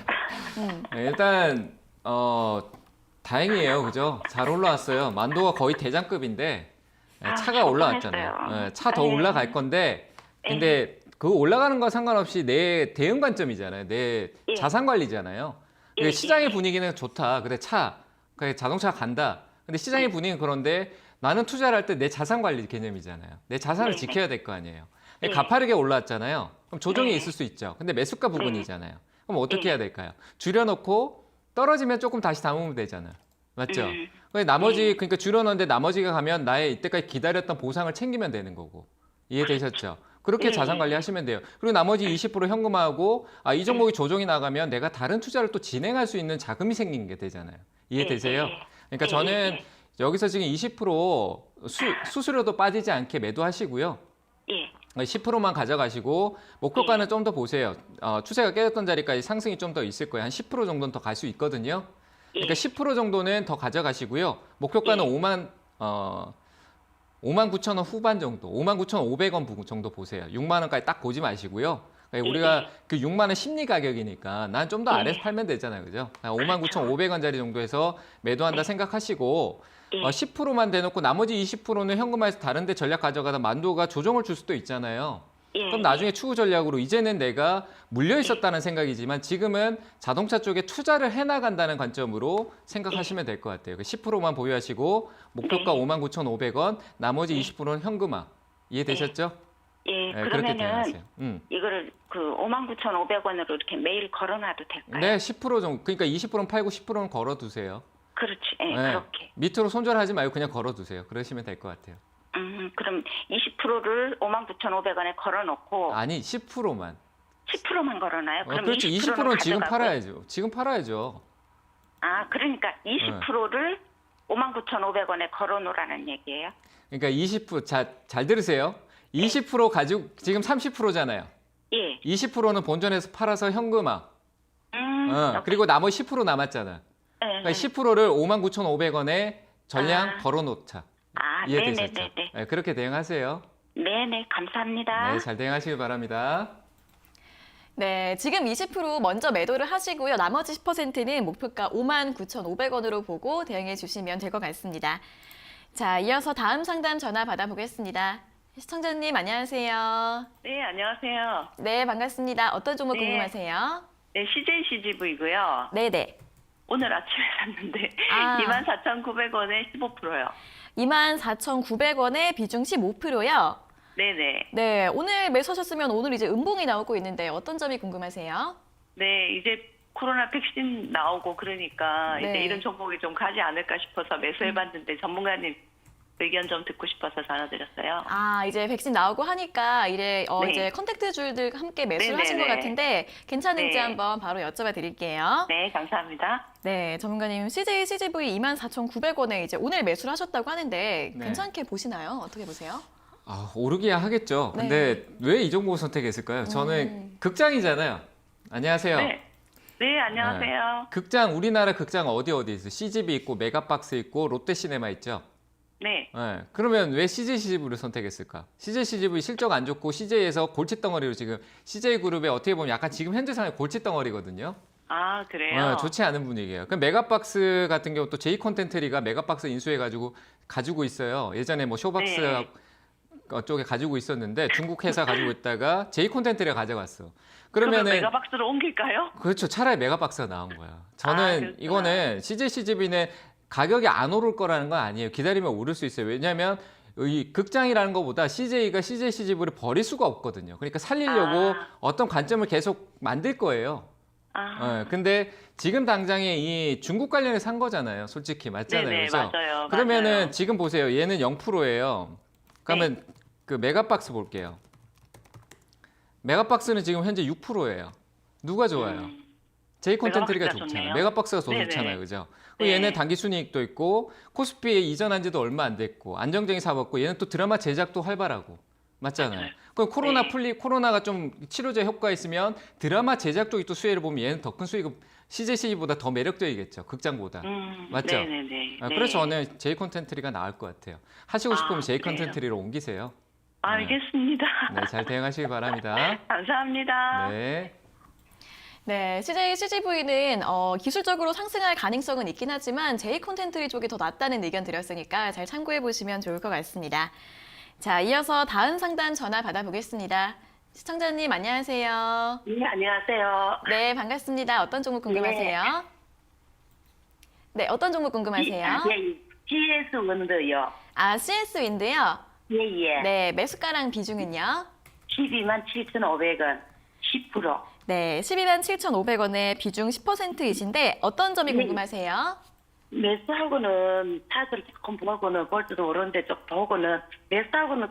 네, 일단 다행이에요, 그죠? 잘 올라왔어요. 만도가 거의 대장급인데 차가 올라왔잖아요. 차 더 올라갈 건데, 근데 그 올라가는 거 상관없이 내 대응 관점이잖아요. 내 자산 관리잖아요. 시장의 분위기는 좋다. 근데 자동차가 간다. 근데 시장의 분위기는 그런데 나는 투자를 할 때 내 자산 관리 개념이잖아요. 내 자산을 지켜야 될 거 아니에요. 가파르게 올라왔잖아요. 그럼 조정이 있을 수 있죠. 근데 매수가 부분이잖아요. 그럼 어떻게 해야 될까요? 줄여놓고 떨어지면 조금 다시 담으면 되잖아요. 맞죠? 그러니까 줄여놓는데 나머지가 가면 나의 이때까지 기다렸던 보상을 챙기면 되는 거고. 이해되셨죠? 그렇게 자산 관리하시면 돼요. 그리고 나머지 20% 현금화하고 이 종목이 조정이 나가면 내가 다른 투자를 또 진행할 수 있는 자금이 생기는 게 되잖아요. 이해되세요? 그러니까 저는 여기서 지금 20% 수수료도 빠지지 않게 매도하시고요. 10%만 가져가시고 목표가는 좀 더 보세요. 추세가 깨졌던 자리까지 상승이 좀 더 있을 거예요. 한 10% 정도는 더 갈 수 있거든요. 그러니까 10% 정도는 더 가져가시고요. 목표가는 59,000원 후반 정도, 59,500원 정도 보세요. 6만 원까지 딱 보지 마시고요. 우리가 그 6만 원 심리 가격이니까 난 좀 더 아래서 팔면 되잖아요. 그죠? 59,500원짜리 정도에서 매도한다 생각하시고 10%만 대놓고 나머지 20%는 현금화해서 다른 데 전략 가져가다 만도가 조정을 줄 수도 있잖아요. 그럼 나중에 추후 전략으로 이제는 내가 물려 있었다는 생각이지만 지금은 자동차 쪽에 투자를 해나간다는 관점으로 생각하시면 될 것 같아요. 10%만 보유하시고 목표가 59,500원, 나머지 20%는 현금화. 이해되셨죠? 예, 그렇게 그러면은 대응하세요. 이거를 그 59,500원으로 이렇게 매일 걸어놔도 될까요? 네, 10% 정도. 그러니까 20%는 팔고 10%는 걸어두세요. 그렇지, 네, 그렇게. 밑으로 손절하지 말고 그냥 걸어두세요. 그러시면 될 것 같아요. 그럼 20%를 59,500원에 걸어놓고 아니, 10%만. 10%만 걸어놔요? 그럼 그렇죠. 20%는 지금 팔아야죠. 지금 팔아야죠. 그러니까 20%를 59,500원에 걸어놓으라는 얘기예요? 그러니까 20%, 잘 들으세요. 20% 가지고 지금 30%잖아요. 예. 20%는 본전에서 팔아서 현금화. 그리고 나머지 10% 남았잖아. 그러니까 10%를 59,500원에 전량 걸어놓자. 이해되셨죠? 네네네. 네, 그렇게 대응하세요. 네네, 감사합니다. 네, 잘 대응하시길 바랍니다. 네, 지금 20% 먼저 매도를 하시고요. 나머지 10%는 목표가 59,500원으로 보고 대응해 주시면 될 것 같습니다. 자, 이어서 다음 상담 전화 받아보겠습니다. 시청자님 안녕하세요. 네, 안녕하세요. 네, 반갑습니다. 어떤 종목 네. 궁금하세요? 네, CJCGV고요. 네네. 오늘 아침에 샀는데 24,900원에 15%요. 24,900원에 비중 15%요? 네네. 네, 오늘 매수하셨으면 오늘 이제 음봉이 나오고 있는데 어떤 점이 궁금하세요? 네, 이제 코로나 백신 나오고 그러니까 네. 이제 이런 종목이 좀 가지 않을까 싶어서 매수해봤는데 전문가님 의견 좀 듣고 싶어서 전화드렸어요. 아, 이제 백신 나오고 하니까 이제 네. 이제 컨택트 줄들 함께 매수를 하신 것 네네네. 같은데 괜찮은지 네. 한번 바로 여쭤봐 드릴게요. 네, 감사합니다. 네, 전문가님 CJ CGV 24,900원에 이제 오늘 매수를 하셨다고 하는데 네. 괜찮게 보시나요? 어떻게 보세요? 아, 오르기야 하겠죠. 네. 근데 왜 이 종목 선택했을까요? 저는 극장이잖아요. 안녕하세요. 네. 네, 안녕하세요. 극장, 우리나라 극장 어디 있어요? CGV 있고 메가박스 있고 롯데시네마 있죠. 네. 네. 그러면 왜 CJ CGV를 선택했을까? CJ CGV 실적 안 좋고 CJ에서 골칫덩어리로 지금 CJ그룹에 어떻게 보면 약간 지금 현재 상황 골칫덩어리거든요. 아, 그래요? 좋지 않은 분위기예요. 그럼 메가박스 같은 경우 또 제이 콘텐트리가 메가박스 인수해가지고 가지고 있어요. 예전에 뭐 쇼박스 네. 쪽에 가지고 있었는데 중국 회사 가지고 있다가 제이 콘텐트리가 가져갔어. 그러면 그러면은 메가박스로 옮길까요? 그렇죠. 차라리 메가박스가 나온 거야. 저는 그렇구나. 이거는 CJ CGV는 가격이 안 오를 거라는 건 아니에요. 기다리면 오를 수 있어요. 왜냐하면 이 극장이라는 것보다 CJ가 CJ CGV를 버릴 수가 없거든요. 그러니까 살리려고 어떤 관점을 계속 만들 거예요. 근데 지금 당장에 이 중국 관련해 산 거잖아요. 솔직히 맞잖아요. 네네, 그죠? 맞아요. 그러면은 맞아요. 지금 보세요. 얘는 0%예요. 그러면 그 메가박스 볼게요. 메가박스는 지금 현재 6%예요. 누가 좋아요? 제이 콘텐트리가 메가박스가 좋잖아요. 좋네요. 메가박스가 더 네네. 좋잖아요. 그죠? 네. 얘는 단기 순이익도 있고 코스피에 이전한 지도 얼마 안 됐고 안정적인 사업고 얘는 또 드라마 제작도 활발하고 맞잖아요. 맞아요. 그럼 코로나 네. 코로나가 좀 치료제 효과 있으면 드라마 제작 쪽이 또 수혜를 보면 얘는 더 큰 수익을 CJC보다 더 매력적이겠죠. 극장보다. 맞죠? 네네네. 그래서 저는 제이 콘텐트리가 나을 것 같아요. 하시고 싶으면 제이 그래요? 콘텐트리로 옮기세요. 알겠습니다. 네, 잘 대응하시기 바랍니다. 감사합니다. 네. 네, CJ CGV는 기술적으로 상승할 가능성은 있긴 하지만 제이 콘텐트리 쪽이 더 낫다는 의견 드렸으니까 잘 참고해 보시면 좋을 것 같습니다. 자, 이어서 다음 상담 전화 받아보겠습니다. 시청자님 안녕하세요. 네, 안녕하세요. 네, 반갑습니다. 어떤 종목 궁금하세요? 네, 어떤 종목 궁금하세요? 예, GS 원더요. 아, CS 윈드요? 예, 예. 네, 매수가랑 비중은요? 127,500원, 10%. 네, 127,500원에 비중 10%이신데 어떤 점이 궁금하세요? 매수하고는 차트를 조금 보고는 볼트도 오르는데 좀 보고는 매수하고는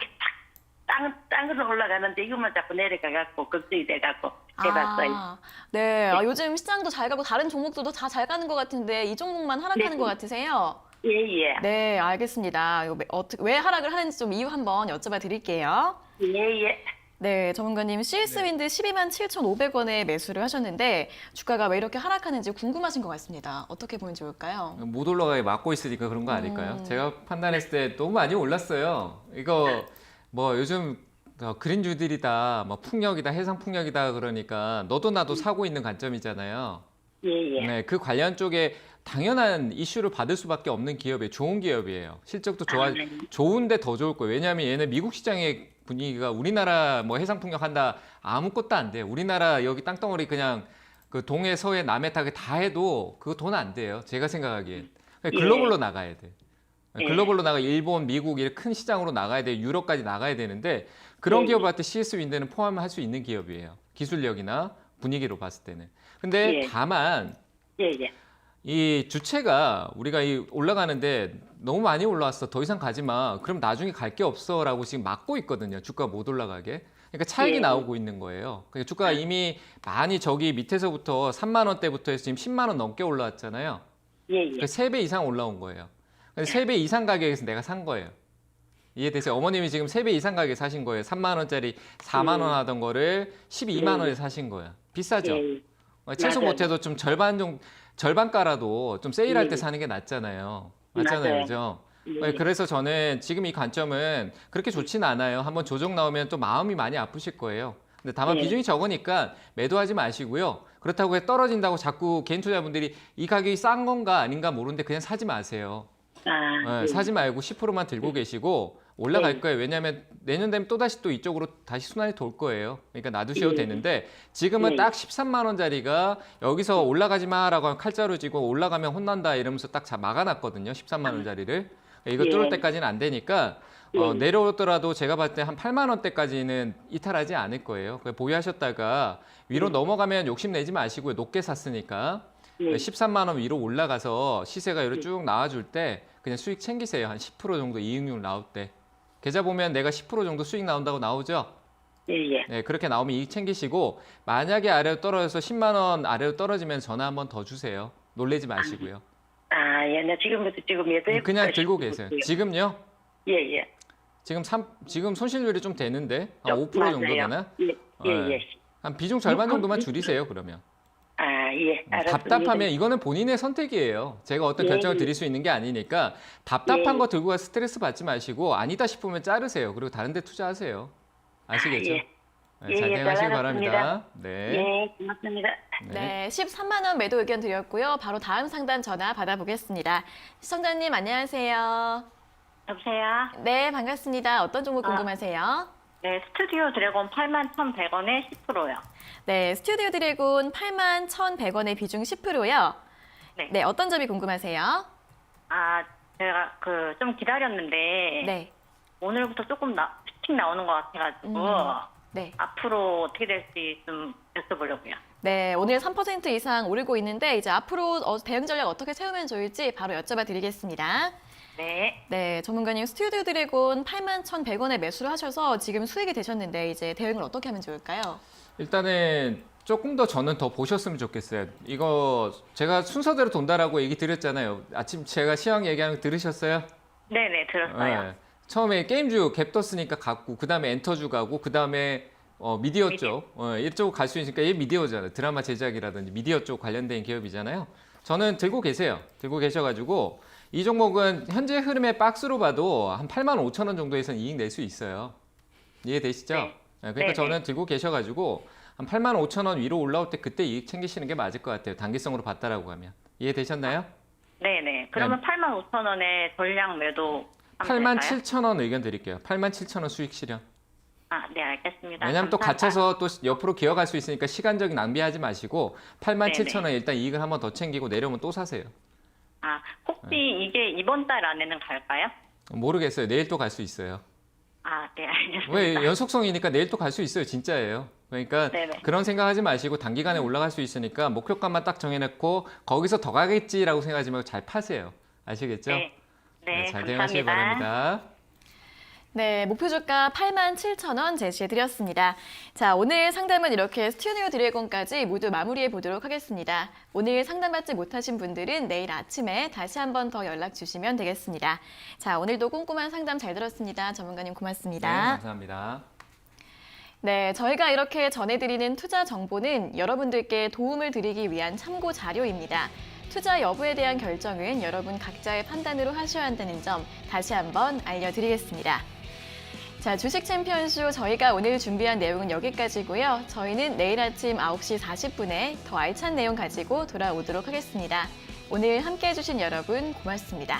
땅으로 올라가는데 이것만 자꾸 내려가갖고 걱정이 돼갖고 해봤어요. 네, 요즘 시장도 잘 가고 다른 종목들도 다 잘 가는 것 같은데 이 종목만 하락하는 네. 것 같으세요? 예, 예. 네, 알겠습니다. 이거 왜 하락을 하는지 좀 이유 한번 여쭤봐 드릴게요. 예, 예. 네, 전문가님 CS윈드 127,500원에 매수를 하셨는데 주가가 왜 이렇게 하락하는지 궁금하신 것 같습니다. 어떻게 보면 좋을까요? 못 올라가게 막고 있으니까 그런 거 아닐까요? 제가 판단했을 때 너무 많이 올랐어요. 이거 뭐 요즘 그린 뉴딜이다, 뭐 풍력이다, 해상 풍력이다 그러니까 너도 나도 사고 있는 관점이잖아요. 예, 예. 네, 그 관련 쪽에 당연한 이슈를 받을 수밖에 없는 기업이에요. 좋은 기업이에요. 실적도 네. 좋은데 더 좋을 거예요. 왜냐하면 얘는 미국 시장의 분위기가 우리나라 뭐 해상 풍력 한다 아무것도 안 돼요. 우리나라 여기 땅덩어리 그냥 그 동해, 서해, 남해 다 해도 그거 돈 안 돼요. 제가 생각하기엔. 글로벌로 나가야 돼. 글로벌로 나가 일본, 미국 이렇게 큰 시장으로 나가야 돼. 유럽까지 나가야 되는데 그런 기업한테 CS 윈드는 포함할 수 있는 기업이에요. 기술력이나 분위기로 봤을 때는. 근데 다만 예, 예. 이 주체가 우리가 이 올라가는데 너무 많이 올라왔어. 더 이상 가지 마. 그럼 나중에 갈 게 없어라고 지금 막고 있거든요. 주가 못 올라가게. 그러니까 차익이 나오고 있는 거예요. 그러니까 주가가 이미 많이 저기 밑에서부터 3만 원대부터 해서 지금 10만 원 넘게 올라왔잖아요. 예, 예. 그러니까 3배 이상 올라온 거예요. 근데 3배 이상 가격에서 내가 산 거예요. 이해되세요? 어머님이 지금 3배 이상 가격에 사신 거예요. 3만 원짜리 4만 원 하던 거를 12만 원에 사신 거야. 비싸죠? 최소 맞아요. 못해도 좀 절반가라도 좀 세일할 때 사는 게 낫잖아요. 맞잖아요. 맞아요. 그죠? 그래서 저는 지금 이 관점은 그렇게 좋지는 않아요. 한번 조정 나오면 또 마음이 많이 아프실 거예요. 근데 다만 비중이 적으니까 매도하지 마시고요. 그렇다고 해 떨어진다고 자꾸 개인 투자분들이 이 가격이 싼 건가 아닌가 모르는데 그냥 사지 마세요. 사지 말고 10%만 들고 계시고 올라갈 거예요. 왜냐하면 내년 되면 또다시 또 이쪽으로 다시 순환이 돌 거예요. 그러니까 놔두셔도 되는데 지금은 딱 13만 원짜리가 여기서 올라가지 마라고 하면 칼자루 쥐고 올라가면 혼난다 이러면서 딱 막아놨거든요. 13만 원짜리를. 이거 뚫을 때까지는 안 되니까 내려오더라도 제가 봤을 때 한 8만 원대까지는 이탈하지 않을 거예요. 보유하셨다가 위로 넘어가면 욕심내지 마시고요. 높게 샀으니까 13만 원 위로 올라가서 시세가 이렇게 쭉 나와줄 때 그냥 수익 챙기세요. 한 10% 정도 이익률 나올 때. 계좌 보면 내가 10% 정도 수익 나온다고 나오죠? 예. 네, 그렇게 나오면 이익 챙기시고 만약에 아래로 떨어져서 10만 원 아래로 떨어지면 전화 한번 더 주세요. 놀라지 마시고요. 예. 나 지금부터 지금 예도해 그냥 들고 계세요. 지금요? 예. 지금 손실률이 좀 되는데 한 5% 맞아요. 정도 되나? 예. 한 비중 절반 정도만 줄이세요, 그러면. 예. 알았습니다. 답답하면 이거는 본인의 선택이에요. 제가 어떤 결정을 드릴 수 있는 게 아니니까 답답한 거 들고 가서 스트레스 받지 마시고 아니다 싶으면 자르세요. 그리고 다른 데 투자하세요. 아시겠죠? 예. 네, 잘 대응하시기 바랍니다. 네. 예, 고맙습니다. 네, 13만 원 매도 의견 드렸고요. 바로 다음 상담 전화 받아보겠습니다. 시청자님 안녕하세요. 여보세요? 네, 반갑습니다. 어떤 종목 궁금하세요? 네, 스튜디오 드래곤 81,100원에 10%요. 네, 스튜디오 드래곤 81,100원의 비중 10%요. 네, 어떤 점이 궁금하세요? 제가 좀 기다렸는데 네. 오늘부터 조금 수익 나오는 것 같아가지고 네. 앞으로 어떻게 될지 좀 여쭤보려고요. 네, 오늘 3% 이상 오르고 있는데 이제 앞으로 대응 전략 어떻게 세우면 좋을지 바로 여쭤봐 드리겠습니다. 네, 전문가님 스튜디오 드래곤 81,100원에 매수를 하셔서 지금 수익이 되셨는데 이제 대응을 어떻게 하면 좋을까요? 일단은 조금 더 저는 더 보셨으면 좋겠어요. 이거 제가 순서대로 돈다라고 얘기 드렸잖아요. 아침 제가 시황 얘기하는 거 들으셨어요? 네네, 들었어요. 네. 처음에 게임주 갭 떴으니까 갔고 그 다음에 엔터주 가고 그 다음에 미디어 쪽 이쪽 갈 수 있으니까 얘 미디어잖아요. 드라마 제작이라든지 미디어 쪽 관련된 기업이잖아요. 저는 들고 계세요. 들고 계셔가지고 이 종목은 현재 흐름의 박스로 봐도 한 85,000원 정도에서는 이익 낼 수 있어요. 이해되시죠? 네. 그러니까 저는 들고 계셔가지고 한 85,000원 위로 올라올 때 그때 이익 챙기시는 게 맞을 것 같아요. 단기성으로 봤다라고 하면. 이해되셨나요? 네네. 그러면 85,000원에 전량 매도 87,000원 의견 드릴게요. 87,000원 수익 실현. 네, 알겠습니다. 왜냐하면 또 감사합니다. 갇혀서 또 옆으로 기어갈 수 있으니까 시간적인 낭비하지 마시고 87,000원 일단 이익을 한번 더 챙기고 내려오면 또 사세요. 혹시 이게 이번 달 안에는 갈까요? 모르겠어요. 내일 또 갈 수 있어요. 네, 알겠습니다. 왜 연속성이니까 내일 또 갈 수 있어요. 진짜예요. 그러니까 네네. 그런 생각하지 마시고 단기간에 올라갈 수 있으니까 목표가만 딱 정해놓고 거기서 더 가겠지라고 생각하지 말고 잘 파세요. 아시겠죠? 네, 잘 대응하시기 바랍니다. 네, 목표 주가 87,000원 제시해드렸습니다. 자, 오늘 상담은 이렇게 스튜디오 드래곤까지 모두 마무리해 보도록 하겠습니다. 오늘 상담받지 못하신 분들은 내일 아침에 다시 한 번 더 연락 주시면 되겠습니다. 자, 오늘도 꼼꼼한 상담 잘 들었습니다. 전문가님 고맙습니다. 네, 감사합니다. 네, 저희가 이렇게 전해드리는 투자 정보는 여러분들께 도움을 드리기 위한 참고 자료입니다. 투자 여부에 대한 결정은 여러분 각자의 판단으로 하셔야 한다는 점 다시 한번 알려드리겠습니다. 자, 주식 챔피언쇼 저희가 오늘 준비한 내용은 여기까지고요. 저희는 내일 아침 9시 40분에 더 알찬 내용 가지고 돌아오도록 하겠습니다. 오늘 함께해 주신 여러분 고맙습니다.